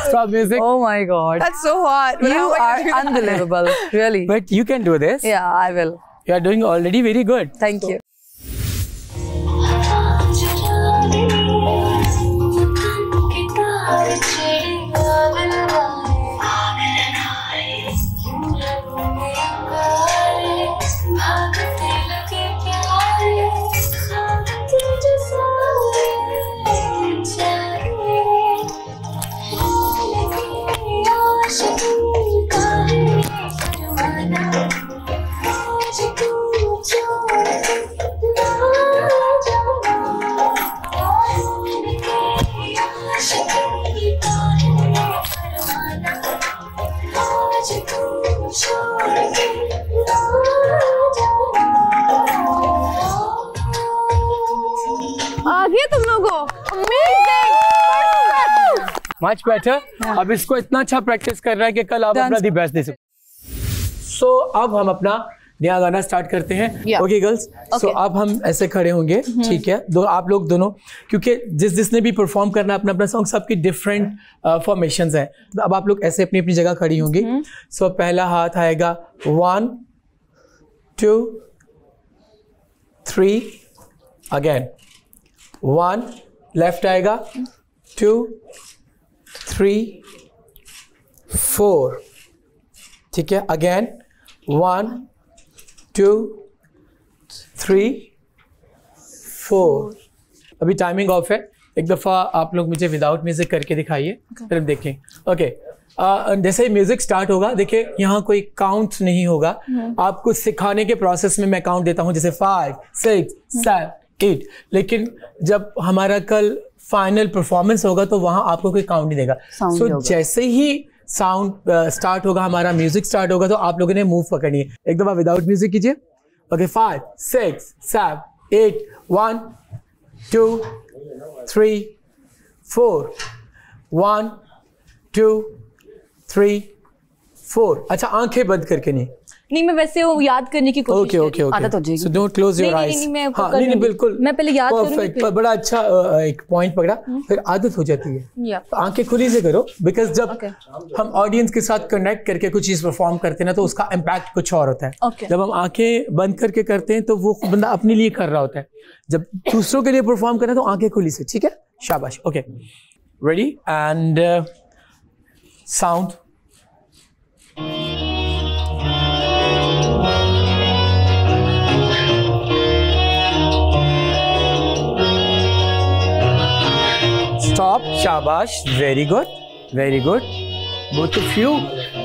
Stop music. Oh my God. That's so hard. But You how are do that? unbelievable. Really. But you can do this. Yeah, I will. You are doing already very good. Thank you. आ गया तुम लोगों. Amazing. Much better. अब इसको इतना अच्छा practice कर रहा है कि कल आप अपना दी बेस्ट दे सकते. So अब हम अपना नया गाना स्टार्ट करते हैं. Okay girls. सो अब हम ऐसे खड़े होंगे. ठीक है. आप लोग दोनों, क्योंकि जिसने भी परफॉर्म करना अपना अपना सॉन्ग, सबकी डिफरेंट फॉर्मेशंस हैं. अब आप लोग ऐसे अपनी अपनी जगह खड़ी होंगी. सो पहला हाथ आएगा 1 2 3. अगेन 1. लेफ्ट आएगा 2 3 4. ठीक है. अगेन 1 2 3 4. अभी टाइमिंग ऑफ है. एक दफ़ा आप लोग मुझे विदाउट म्यूजिक करके दिखाइए, फिर हम देखें. ओके. जैसे ही म्यूजिक स्टार्ट होगा, देखिए यहाँ कोई काउंट नहीं होगा. आपको सिखाने के प्रोसेस में मैं काउंट देता हूँ, जैसे 5 6 7 8. लेकिन जब हमारा कल फाइनल परफॉर्मेंस होगा तो वहाँ आपको कोई काउंट नहीं देगा. सो जैसे ही साउंड स्टार्ट होगा, हमारा म्यूजिक स्टार्ट होगा, तो आप लोगों ने मूव पकड़नी है. एक दफ़ा विदाउट म्यूजिक कीजिए. ओके. 5 6 7 8. 1 2 3 4. 1 2 3 4. अच्छा, आंखें बंद करके नहीं. नहीं, मैं वैसे वो याद करने की कोशिश ओके. आदत हो जाएगी. So don't close your eyes. नहीं, बिल्कुल. मैं पहले याद करूंगी. बड़ा अच्छा एक पॉइंट पकड़ा. फिर आदत हो जाती है. तो आंखें खुली से करो, बिकॉज जब हम ऑडियंस के साथ कनेक्ट करके कुछ चीज परफॉर्म करते हैं ना, तो उसका इम्पैक्ट कुछ और होता है. जब हम आंखें बंद करके करते हैं तो वो बंदा अपने लिए कर रहा होता है. जब दूसरों के लिए परफॉर्म करना, तो आंखें खुली से. ठीक है. शाबाश. Okay. Ready and sound. Stop. शाबाश. Very good. Very good. Both of you.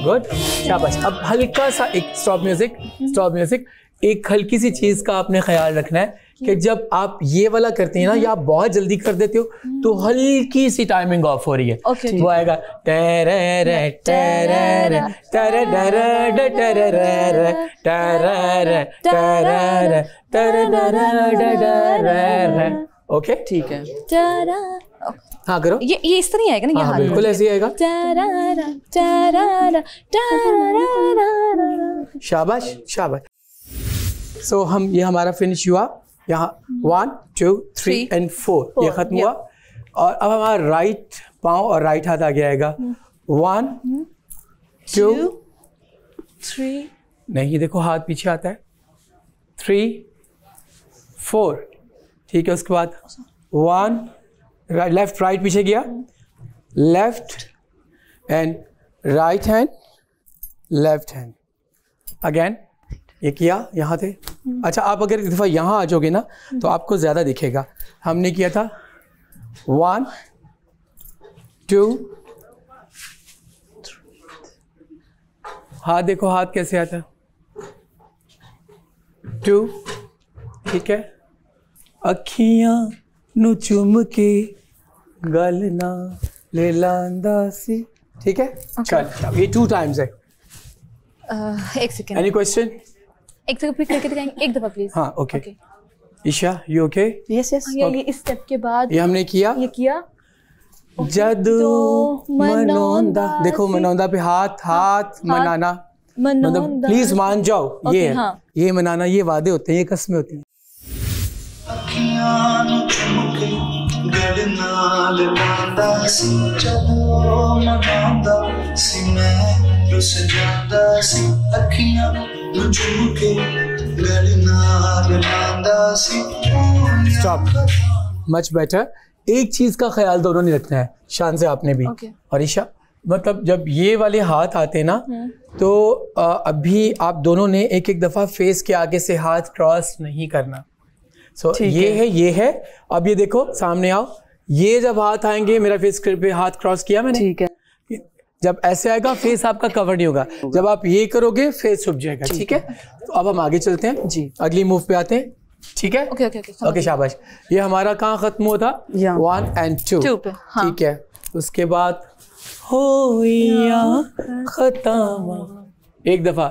Good. शाबाश. अब हल्का सा एक स्टॉप म्यूजिक. Stop music. एक हल्की सी चीज का आपने ख्याल रखना है कि जब आप ये वाला करते हैं ना, या आप बहुत जल्दी कर देते हो, तो हल्की सी टाइमिंग ऑफ हो रही है. वो आएगा ओके. ठीक है. हाँ करो. ये इस तरह आएगा ना. हाँ, बिल्कुल ऐसे ही आएगा. शाबाश. शाबाश. सो हम ये हमारा फिनिश हुआ. यहाँ 1 2 3 एंड 4 ये खत्म हुआ. और अब हमारा राइट पाँव और राइट हाथ आगे आएगा. 1 2 3. नहीं, देखो हाथ पीछे आता है. 3 4. ठीक है. उसके बाद 1 लेफ्ट राइट पीछे गया. Left and right hand, left hand. Again ये किया. यहाँ थे. अच्छा, आप अगर एक दफ़ा यहाँ आ जाओगे ना, तो आपको ज़्यादा दिखेगा. हमने किया था 1 2. हाथ देखो, हाथ कैसे आता है. 2. ठीक है. अखियां नु चुम के गल ना ले लांदा सी. ठीक है. चल, ये 2 टाइम्स है. एक सेकंड. Any question? एक दफा करके दिखाएंगे. एक दफा प्लीज. हाँ. Okay. Isha, you okay? Yes yes. ये इस स्टेप के बाद ये हमने किया. ये किया. जदू मनोंदा. देखो मनोंदा पे हाथ हाथ मनाना. मतलब प्लीज मान जाओ. ये है. ये मनाना, ये वादे होते हैं, ये कस्में होती हैं. गल नाल लांदा सी चलो मनांदा सी मैं रुस जांदा सी अखियां नु चुम के गल नाल लांदा सी। Stop, much better. एक चीज का ख्याल दोनों ने रखना है, शान से आपने भी और ईशा, मतलब जब ये वाले हाथ आते ना तो अभी आप दोनों ने एक एक दफा फेस के आगे से हाथ क्रॉस नहीं करना। सो ये है। अब ये देखो सामने आओ, ये जब हाथ आएंगे मेरा फेस पे हाथ क्रॉस किया मैंने, ठीक है। जब ऐसे आएगा फेस आपका कवर नहीं होगा, जब आप ये करोगे फेस छुप जाएगा, ठीक है। तो अब हम आगे चलते हैं जी, अगली मूव पे आते हैं, ठीक है। ओके शाबाश। ये हमारा कहाँ खत्म हुआ था? 1 and 2 पे, ठीक है। उसके बाद हो या खतामा, एक दफा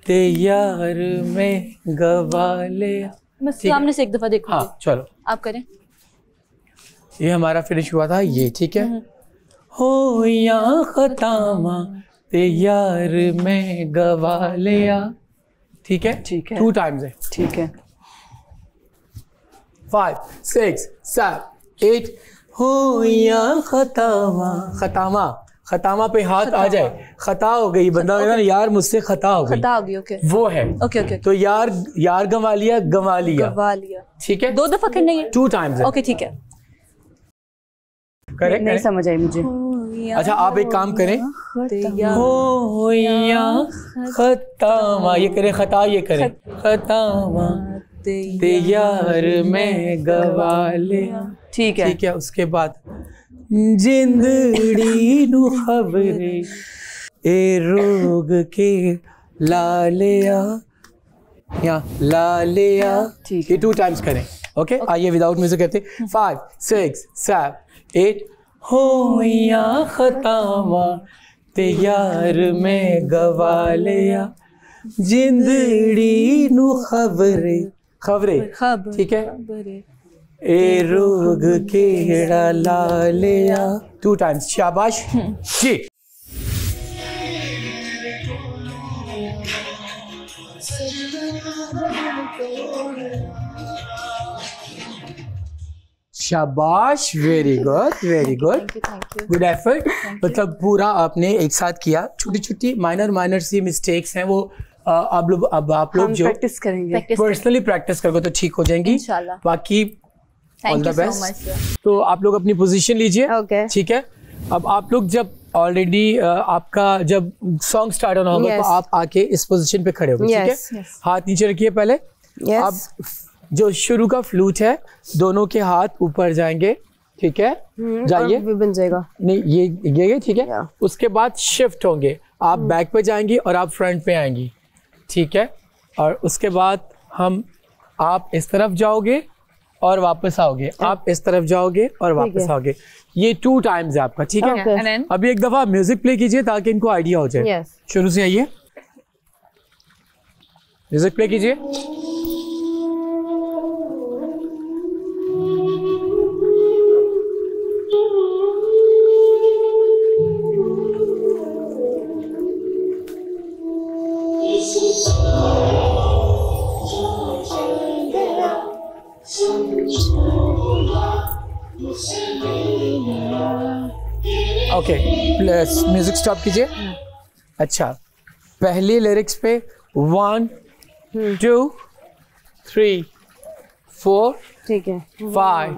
ते यार में गवा ले, सामने से एक दफा देखो। हाँ चलो आप करें। ये हमारा फिनिश हुआ था ये, ठीक है। हो या खतामा ते यार में गवा लिया, ठीक है। 2 times है, ठीक है। 5 6 7 8 हो या खतामा, खतामा खतामा पे हाथ आ जाए, खता हो गई, बंदा कहना यार मुझसे खता हो गई, ओके वो है। ओके तो यार गंवा लिया, ठीक है। 2 दफा करना है, 2 times है। ओके ठीक है। करेक्ट, नहीं समझ आई मुझे। अच्छा आप एक काम करें, हो या खतामा, ये करें खता, ये करें खतामा ते यार में गवा लिया, ठीक है। ठीक है। उसके बाद जिंदड़ी नु खबरे ए रोग के लालिया, या लालिया, ठीक है। 2 times करें, ओके। आइए विदाउट म्यूजिक करते। 5 6 7 8 हो या खतामा ते यार में गवा लिया, जिंदड़ी नु खबरे, ठीक है। ए रोग केड़ा ला लिया, 2 times, शाबाश जी। शाबाश, वेरी गुड, गुड एफर्ट। मतलब पूरा आपने एक साथ किया, छोटी छोटी माइनर सी मिस्टेक्स हैं वो आप लोग जो प्रैक्टिस करेंगे, पर्सनली प्रैक्टिस करोगे तो ठीक हो जाएंगी इंशाल्लाह। बाकी ऑल द बेस्ट। तो आप लोग अपनी पोजीशन लीजिए, ठीक है। अब आप लोग जब ऑलरेडी आपका जब सॉन्ग स्टार्ट होना होगा तो आप आके इस पोजीशन पे खड़े होगे, ठीक है। हाथ नीचे रखिए पहले। अब जो शुरू का फ्लूट है दोनों के हाथ ऊपर जाएंगे, ठीक है। जाइए, बन जाएगा नहीं ये ठीक है। उसके बाद शिफ्ट होंगे, आप बैक पे जाएंगी और आप फ्रंट पे आएंगी, ठीक है। और उसके बाद आप इस तरफ जाओगे और वापस आओगे, आप इस तरफ जाओगे और वापस आओगे। ये 2 times है आपका, ठीक है। अभी एक दफा म्यूजिक प्ले कीजिए ताकि इनको आइडिया हो जाए। शुरू से आइए, म्यूजिक प्ले कीजिए। ओके, म्यूजिक स्टॉप कीजिए। अच्छा, पहली लिरिक्स पे 1 2 3 4 ठीक है 5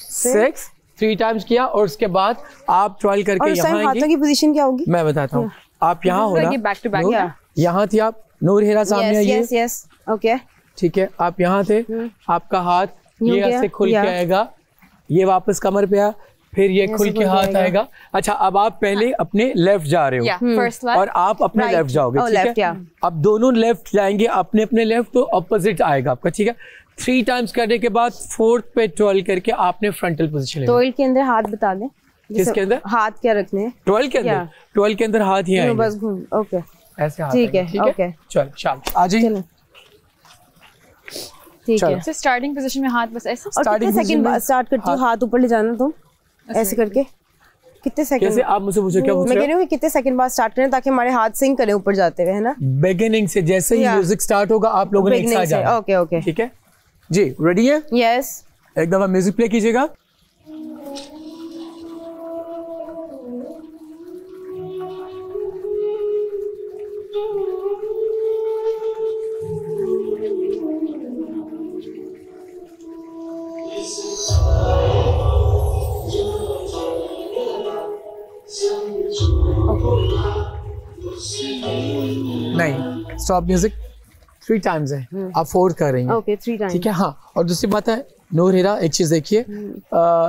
6 3 टाइम्स किया और उसके बाद आप ट्रायल करके यहाँ आएंगे। हाथों की पोजीशन क्या होगी मैं बताता हूँ। आप यहाँ हो ना, बैक टू बैक, यहाँ थी आप, नूर हेरा सामने आइए। यस ओके ठीक है, आप यहाँ थे, आपका हाथ ये ऐसे खुल के आएगा, ये वापस कमर पे आ, फिर ये खुल के हाथ आएगा। अच्छा, अब आप पहले अपने लेफ्ट जा रहे हो और आप अपने लेफ्ट जाओगे, ठीक है। अब दोनों लेफ्ट जाएंगे अपने अपने लेफ्ट, तो ऑपोजिट आएगा आपका, ठीक है। 3 टाइम्स करने के बाद 4th पे ट्वेल करके आपने फ्रंटल पोजीशन लेना। ट्वेल के अंदर हाथ बता दें, किसके अंदर हाथ क्या रखने हैं? 12 के अंदर, 12 के अंदर हाथ ही आएंगे, बस घूम, ओके ऐसे हाथ, ठीक है, ओके चल शाबाश, आ जाइए, ठीक है। तो स्टार्टिंग पोजीशन में हाथ बस ऐसे, और कितने सेकंड बाद स्टार्ट करती हो हाथ ऊपर ले जाना तुम ऐसे करके? कितने सेकंड? कैसे? आप मुझसे पूछो, क्या पूछ रहे हो? मैं कह रही हूँ कितने सेकंड बाद स्टार्ट करें ताकि हमारे हाथ सिंक करें ऊपर जाते हुए, है ना? बिगिनिंग से, जैसे ही म्यूजिक स्टार्ट होगा आप लोगों ने एक साथ जाना। ओके ओके ठीक है जी, रेडी है? यस एक दफा म्यूजिक प्ले कीजिएगा। नहीं, स्टॉप म्यूजिक 3 टाइम्स है, आप 4 कर रही हैं। ओके 3 टाइम्स, ठीक है। हाँ, और दूसरी बात है नूर हीरा, एक चीज देखिए,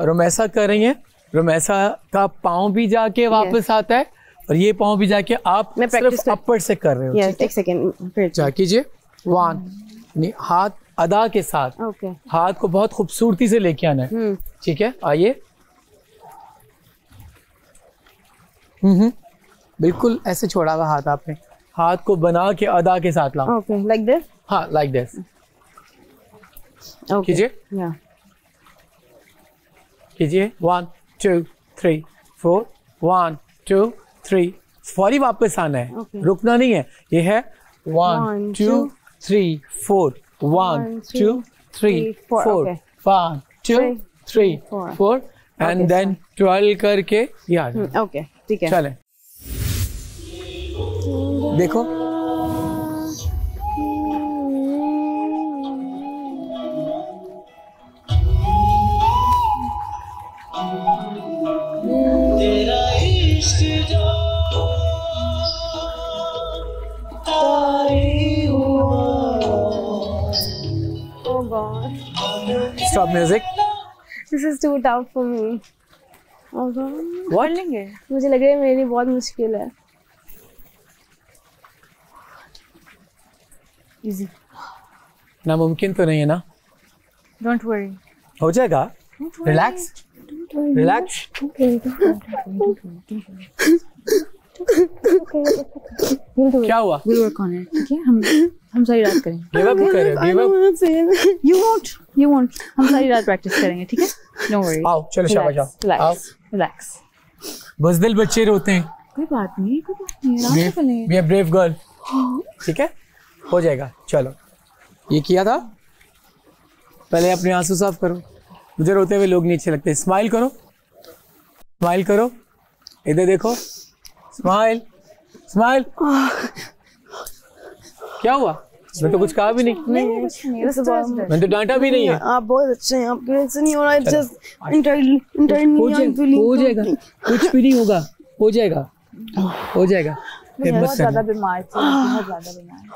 रोमैसा कर रही हैं, रोमैसा का पाँव भी जाके वापस आता है और ये पाँव भी जाके आप सिर्फ अपर से कर रहे हो। एक सेकंड जा कीजिए। 1 हाथ अदा के साथ, हाथ को बहुत खूबसूरती से लेके आना है। ठीक है, आइए। बिल्कुल ऐसे छोड़ा हुआ हाथ आपने, हाथ को बना के अदा के साथ लाओ। Okay, like this. हाँ, लाइक दिस। कीजिए, कीजिए। 1 2 3 4 1 2 3। फौरी वापस आना है, रुकना नहीं है। ये है 1 2 3 4 1 2 3 4 1 2 3 4 एंड देन 12 करके याद। ओके, ठीक है, चलें। देखो, stop music. This is too tough for me. What? मुझे लग रहा है मेरी बहुत मुश्किल है। इजी, नामुमकिन तो नहीं है ना? डोंट वरी, हो जाएगा। Relax, relax. क्या हुआ? we'll work on it, ठीक है? हम सारी रात करेंगे। गिव अप कर रहे हो? Give up? You won't, हम सारी रात प्रैक्टिस करेंगे, ठीक है? Don't worry। आओ, चलो शाबाश, आओ। Relax। बुज़दिल बच्चे रोते हैं। कोई बात नहीं, आराम से लेंगे। Be a brave girl। ठीक है, हो जाएगा। चलो, ये किया था। पहले अपने आंसू साफ करो, मुझे रोते हुए लोग नहीं अच्छे लगते। स्माइल करो, स्माइल करो, इधर देखो, स्माइल, स्माइल। क्या हुआ? मैं तो कुछ कहा भी नहीं। मैंने तो डांटा भी नहीं है। आप बहुत अच्छे हैं, आपके वजह से नहीं हो रहा है। जस्ट इंटरनली हो जाएगा, कुछ भी नहीं होगा, हो जाएगा, हो जाएगा। बहुत ज़्यादा बीमार थी, बहुत ज़्यादा बीमार थी।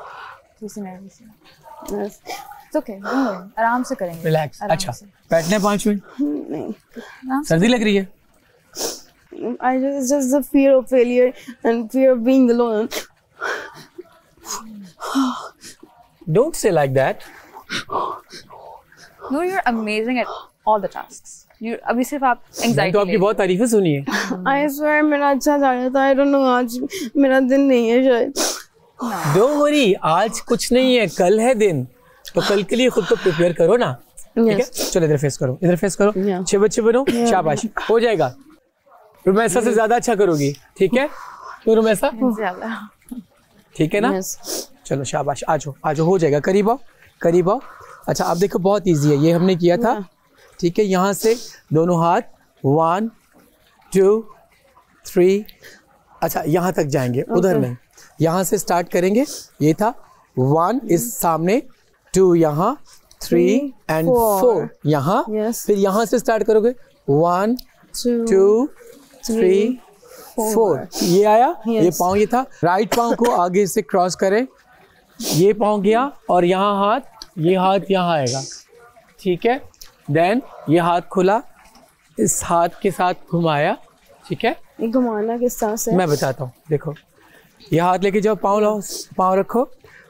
It's okay, don't worry, आराम से करेंगे। रिलैक्स। अच्छा, बैठने 5 मिनट। नहीं, सर्दी लग रही है। just the fear of failure and fear of being alone. Don't say like that. No, you're amazing at all the tasks. अभी सिर्फ आप anxiety। तो आपकी बहुत तारीफें सुनी है। I swear मेरा अच्छा जा रहा था। I don't know, आज मेरा दिन नहीं है शायद। Don't worry, आज कुछ नहीं है, कल है दिन, तो कल के लिए खुद को प्रिपेयर करो ना। ठीक है, चलो इधर फेस करो, इधर फेस करो। 6 बच्चे बनो, शाबाश, हो जाएगा। रुमैसा से ज्यादा अच्छा करोगी, ठीक है? तो रुमैसा ठीक है ना? चलो शाबाश, आ जाओ, आ जाओ, हो जाएगा। करीब आओ, करीब आओ। अच्छा, आप देखो, बहुत इजी है, ये हमने किया था। ठीक है, यहाँ से दोनों हाथ 1 2 3। अच्छा, यहाँ तक जाएंगे, उधर नहीं, यहाँ से स्टार्ट करेंगे। ये था 1 इस सामने, 2 यहाँ, 3 एंड 4 यहाँ। फिर यहाँ से स्टार्ट करोगे, 1 2 3 4। ये आया, ये पाँव ये था। राइट पाँव को आगे से क्रॉस करें, ये पाँव गया और यहाँ हाथ, ये हाथ यहाँ आएगा। ठीक है, देन ये हाथ खुला, इस हाथ के साथ घुमाया। ठीक है, घुमाना किस तरह से? मैं बताता हूँ, देखो, ये हाथ लेके जाओ, पाँव लाओ, पाँव रखो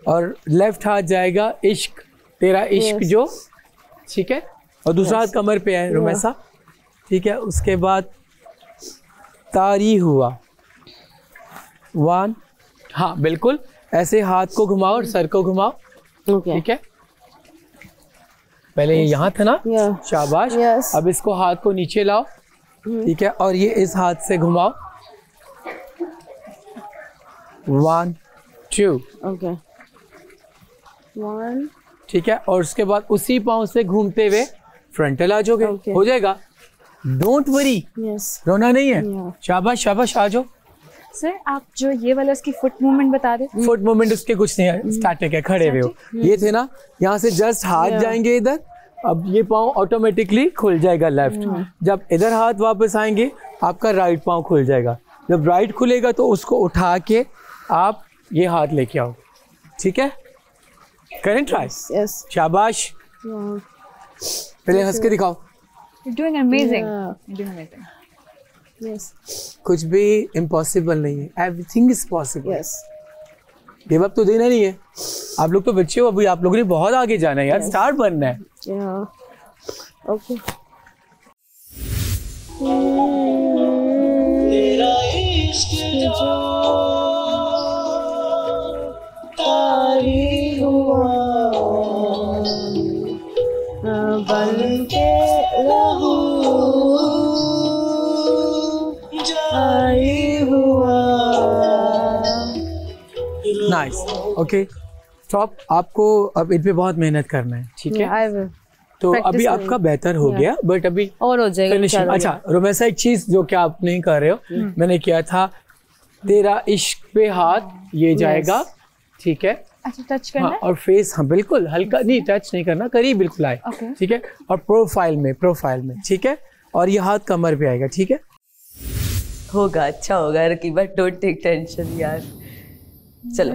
और लेफ्ट हाथ जाएगा इश्क, तेरा इश्क जो। ठीक है, और दूसरा हाथ कमर पे है, रुमैसा। ठीक है, उसके बाद तारी हुआ 1। हाँ बिल्कुल, ऐसे हाथ को घुमाओ और सर को घुमाओ। ठीक है, पहले ये यहाँ था ना, शाबाश। अब इसको हाथ को नीचे लाओ। ठीक है, और ये इस हाथ से घुमाओ। 1 2। ओके, 1। ठीक है, और उसके बाद उसी पाँव से घूमते हुए फ्रंटल आ जाओगे, हो जाएगा। डोंट वरी, रोना नहीं है। शाबाश शाबाश, आ जाओ। सर आप जो ये वाला उसकी फुट मूवमेंट बता रहे, फुट मूवमेंट उसके कुछ नहीं है, स्टैटिक है, खड़े हुए हो। ये थे ना, यहाँ से जस्ट हाथ जाएंगे इधर, अब ये पाँव ऑटोमेटिकली खुल जाएगा लेफ्ट। जब इधर हाथ वापस आएंगे आपका राइट पाँव खुल जाएगा। जब राइट खुलेगा तो उसको उठा के आप ये हाथ लेके आओ, ठीक है? करें ट्राई? यस। शाबाश, पहले हंस के दिखाओ। You're doing amazing. You're doing amazing. Yes. कुछ भी इम्पॉसिबल नहीं है, everything is possible. Yes. Give up तो देना नहीं है। आप लोग तो बच्चे हो, अभी आप लोगों ने बहुत आगे जाना है यार, स्टार बनना है। Yeah. Okay. तेरा इश्क जो तारी हुआ बन के रहूं जारी हुआ। Nice, okay stop. आपको अब इन पे बहुत मेहनत करना है, ठीक है? I will. तो अभी आपका बेहतर हो गया, बट अभी और हो जाएगा फिनिशिंग। अच्छा रोमेसा, एक चीज जो कि आप नहीं कर रहे हो, मैंने किया था, तेरा इश्क पे हाथ ये जाएगा, ठीक है? अच्छा टच करना हाँ, और फेस, हाँ बिल्कुल, हल्का नहीं, टच नहीं करना, करीब बिल्कुल आए, ठीक है? और प्रोफाइल में, ठीक है? और ये हाथ कमर पे आएगा, ठीक है? होगा, अच्छा होगा रकीबा, डोंट टेक टेंशन यार। चलो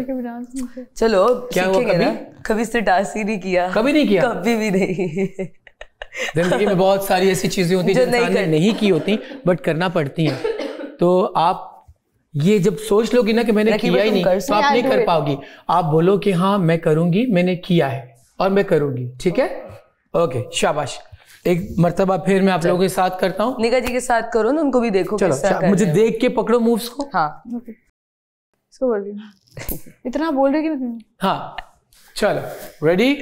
चलो, क्या हुआ? कभी से डांस ही नहीं किया। कभी नहीं किया? कभी भी नहीं। जिंदगी में बहुत सारी ऐसी चीजें होती हैं जो इंसान ने नहीं की होती, बट करना पड़ती हैं। तो आप ये जब सोच लोगी ना कि मैंने किया ही नहीं, तो आप नहीं कर पाओगी। आप बोलो कि हाँ मैं करूंगी, मैंने किया है और मैं करूंगी, ठीक है? ओके शाबाश। एक मर्तबा फिर मैं आप लोगों के साथ करता हूँ। निका जी के साथ करो ना, उनको भी देखो। चलो मुझे देख के पकड़ो मूव्स को। हाँ इसको बोल रही हूँ। इतना बोल रही कि हाँ चलो, रेडी,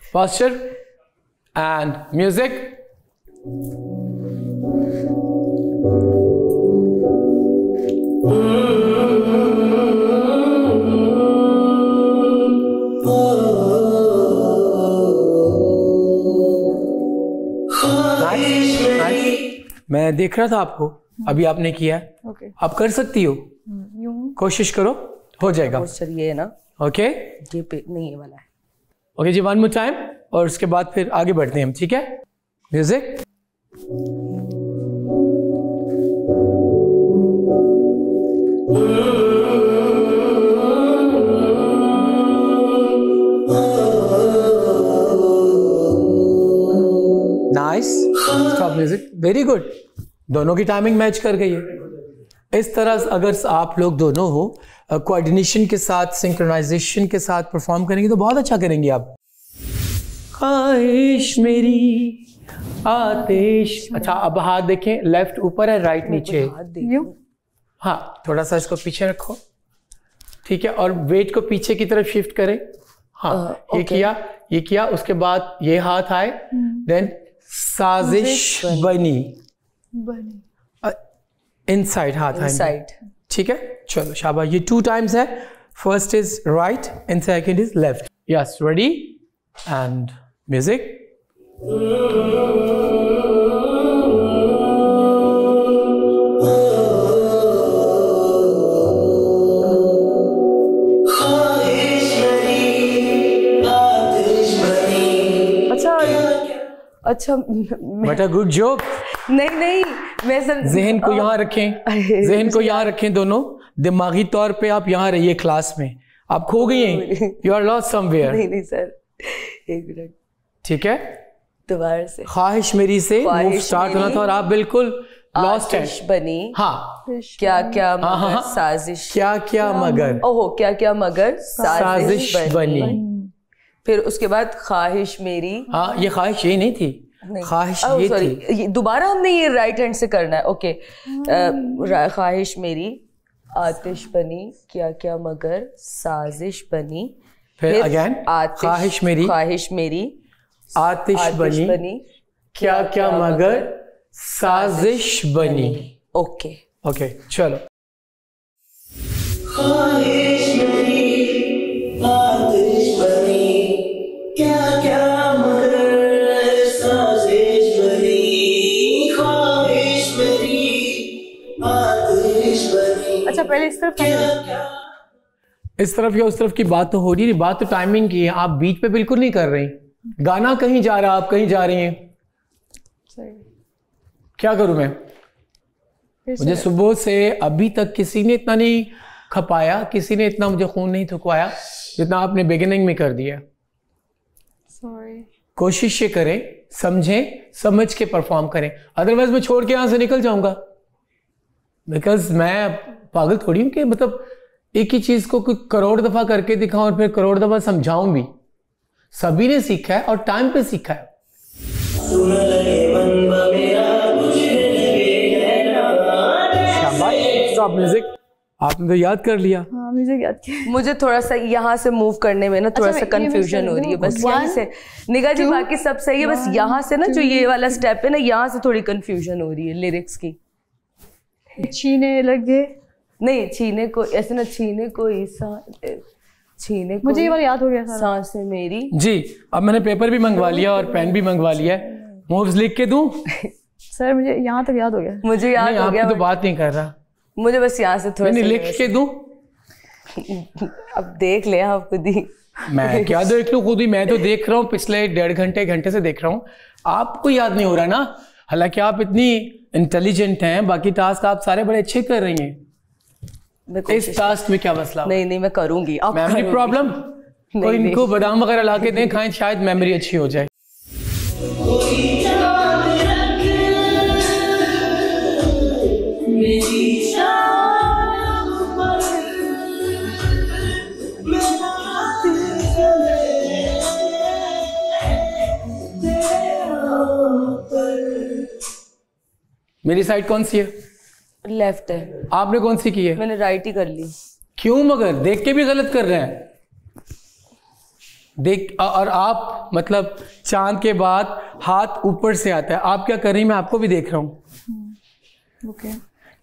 पोस्चर एंड म्यूजिक। मैं देख रहा था आपको, अभी आपने किया है, आप कर सकती हो, कोशिश करो, हो जाएगा। ये है ना, ओके ये पे नहीं, ये वाला है। ओके जी, वन मोर टाइम, और उसके बाद फिर आगे बढ़ते हैं हम, ठीक है? Music. Nice, stop music, very good. दोनों की टाइमिंग मैच कर गई है। इस तरह अगर आप लोग दोनों हो कोऑर्डिनेशन के साथ, सिंक्रोनाइजेशन के साथ परफॉर्म करेंगे तो बहुत अच्छा करेंगे आप। ख्वाहिश मेरी आतिश। अच्छा अब हाथ देखें, लेफ्ट ऊपर है, राइट नीचे। हाँ थोड़ा सा इसको पीछे रखो, ठीक है? और वेट को पीछे की तरफ शिफ्ट करें। हाँ ये किया, ये किया, उसके बाद ये हाथ आए, देन साजिश बनी, इनसाइड हाथ आएंगे, ठीक है? चलो शाबाश, ये 2 टाइम्स है। First is right and second is left. Yes, ready and music. अच्छा बेटा गुड जोक। नहीं मैं सब जहन को यहाँ रखें, जहन को यहाँ रखें दोनों। दिमागी तौर पे आप यहाँ रहिए क्लास में, आप खो गई हैं, यू आर लॉस्ट समवेयर। नहीं सर, एक मिनट, ठीक है? दोबारा से। ख्वाहिश मेरी से मूव स्टार्ट होना था और आप बिल्कुल लॉस्ट है। बनी, हाँ क्या क्या मगर साजिश, क्या क्या मगर, ओहो क्या क्या मगर साजिश बनी। फिर उसके बाद ख्वाहिश मेरी, हाँ ये ख्वाहिश ये नहीं थी, ख्वाहिश ये थी। दोबारा हमने ये राइट हैंड से करना है। ओके, ख्वाहिश मेरी आतिश बनी, क्या क्या मगर साजिश बनी। फिर अगेन ख्वाहिश मेरी, ख्वाहिश मेरी आतिश बनी, क्या क्या मगर साजिश बनी। ओके ओके चलो। ख्वाहिश मेरी आतिश बनी, क्या क्या मगर पहले इस तरफ इस तरफ या उस तरफ की बात तो हो रही है, बात तो टाइमिंग की है। आप बीच पे बिल्कुल नहीं कर रही। गाना कहीं जा रहा, आप कहीं जा रही हैं। क्या करूं मैं? मुझे सुबह से अभी तक किसी ने इतना नहीं खपाया, किसी ने इतना मुझे खून नहीं थकवाया जितना आपने बिगिनिंग में कर दिया। कोशिश ये करें, समझें, समझ के परफॉर्म करें, अदरवाइज मैं छोड़ के यहाँ से निकल जाऊंगा। बिकॉज मैं पागल थोड़ी हूँ कि मतलब एक ही चीज को करोड़ दफा करके दिखाऊं और फिर करोड़ दफा समझाऊं भी। सभी ने सीखा है और टाइम पे सीखा है। Stop music. आपने तो याद कर लिया। हाँ, म्यूजिक याद किया। मुझे थोड़ा सा यहाँ से मूव करने में ना थोड़ा सा कंफ्यूजन हो रही है बस यहाँ से। निगाह जी बाकी सब सही है, बस यहाँ से ना जो ये वाला स्टेप है ना, यहाँ से थोड़ी कंफ्यूजन हो रही है लिरिक्स की। छीने लगे, नहीं छीने को ऐसे ना, छीने कोई छीने को, मुझे ये वाला याद हो गया। सांस है मेरी जी। अब मैंने पेपर भी मंगवा लिया और पेन भी मंगवा लिया है। मूव्स लिख के दूं? सर मुझे यहाँ तक याद हो गया। मुझे याद हो गया। तो बात नहीं कर रहा, मुझे बस यहाँ से थोड़ा लिख के दूं? अब देख ले आप खुद ही। मैं क्या देख लूं खुद ही? मैं तो देख रहा हूँ पिछले 1.5 घंटे से देख रहा हूँ। आपको याद नहीं हो रहा ना, हालांकि आप इतनी इंटेलिजेंट हैं, बाकी टास्क आप सारे बड़े अच्छे कर रही हैं। इस टास्क में क्या मसला? नहीं मैं करूंगी। Memory problem? कोई इनको बादाम वगैरह ला के दें, खाएं, शायद मेमोरी अच्छी हो जाए। मेरी साइड कौन सी है? लेफ्ट है। आपने कौन सी की है? मैंने राइट ही कर ली। क्यों? मगर देख के भी गलत कर रहे हैं। देख, और आप मतलब चांद के बाद हाथ ऊपर से आता है, आप क्या कर रही हैं मैं आपको भी देख रहा हूं। ओके।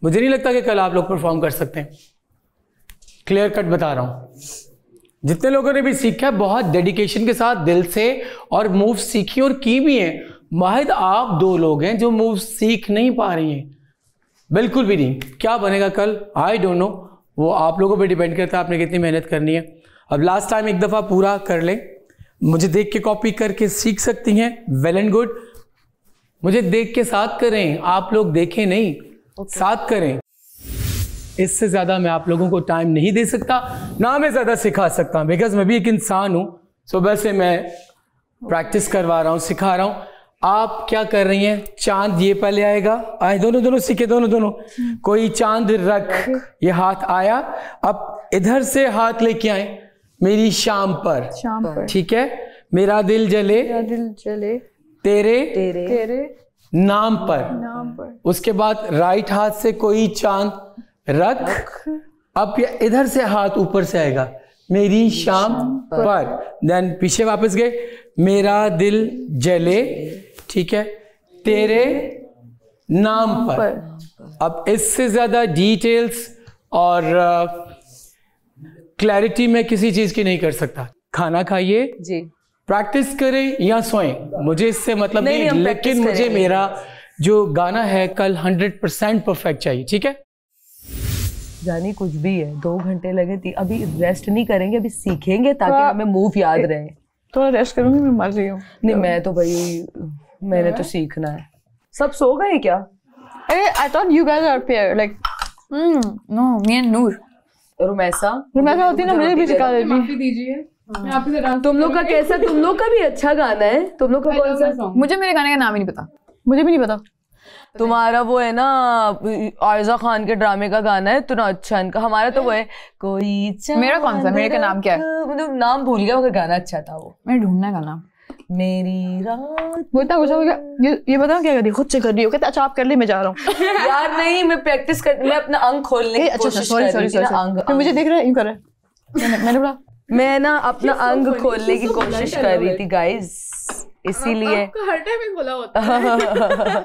मुझे नहीं लगता कि कल आप लोग परफॉर्म कर सकते हैं। क्लियर कट बता रहा हूं। जितने लोगों ने भी सीखा है बहुत डेडिकेशन के साथ, दिल से, और मूव सीखी और की भी हैं। माहिद आप 2 लोग हैं जो मूव सीख नहीं पा रही हैं, बिल्कुल भी नहीं। क्या बनेगा कल आई डोंट नो, वो आप लोगों पे डिपेंड करता है आपने कितनी मेहनत करनी है। अब लास्ट टाइम एक दफ़ा पूरा कर लें, मुझे देख के कॉपी करके सीख सकती हैं, वेल एंड गुड। मुझे देख के साथ करें, आप लोग देखें नहीं, साथ करें। इससे ज़्यादा मैं आप लोगों को टाइम नहीं दे सकता, ना मैं ज़्यादा सिखा सकता, बिकॉज मैं भी एक इंसान हूँ। सुबह से मैं प्रैक्टिस करवा रहा हूँ, सिखा रहा हूँ। आप क्या कर रही हैं? चांद ये पहले आएगा, आए दोनों सीखे, दोनों कोई चांद रख, ये हाथ आया, अब इधर से हाथ लेके आए मेरी शाम पर, ठीक है? मेरा दिल जले तेरे नाम पर। उसके बाद राइट हाथ से कोई चांद रख, अब इधर से हाथ ऊपर से आएगा मेरी शाम पर। देन पीछे वापस गए, मेरा दिल जले, ठीक है, तेरे नाम पर। अब इससे ज्यादा डिटेल्स और क्लैरिटी मैं किसी चीज की नहीं कर सकता। खाना खाइए जी, प्रैक्टिस करें या सोएं, मुझे इससे मतलब नहीं, लेकिन मुझे मेरा जो गाना है कल 100% परफेक्ट चाहिए, ठीक है? जानी कुछ भी है, 2 घंटे लगे थी, अभी रेस्ट नहीं करेंगे, अभी सीखेंगे ताकि हमें मूव याद रहे। थोड़ा रेस्ट करूंगी, मैं मर रही हूँ। नहीं मैं तो भाई, मैंने तो सीखना है। सब सो गए क्या? अरे I thought you guys are pair, like no, me and Noor. Rumaisa होती ना, मुझे भी सिखा देती। माफी दीजिए, मैं आप ही से तुम लोग का कैसा? तुम लोग का भी अच्छा गाना है। तुम लोग का कौन सा? मुझे मेरे गाने का नाम ही नहीं पता, मुझे भी नहीं पता। तुम्हारा वो है ना आयजा खान के ड्रामे का गाना है इतना अच्छा इनका। हमारा तो वो है कोई। मेरा कौन सा? मेरे का नाम क्या है? मतलब नाम भूल गया, मगर गाना अच्छा था वो। मैं ढूंढना है गाना। मेरी रात वो इतना गुस्सा हो गया। ये बताओ क्या कर रही? खुद से कर रही हो? कहते अच्छा आप कर ले, मैं जा रहा हूँ। यार नहीं, मैं प्रैक्टिस कर, मैं अपना अंग खोलने की कोशिश कर रही थी ना। अंग मुझे देख रहा है, यूं कर रहा है। मैंने बोला मैं ना अपना अंग खोलने की कोशिश कर रही थी गाइस, इसीलिए हर टाइम बोला होता है।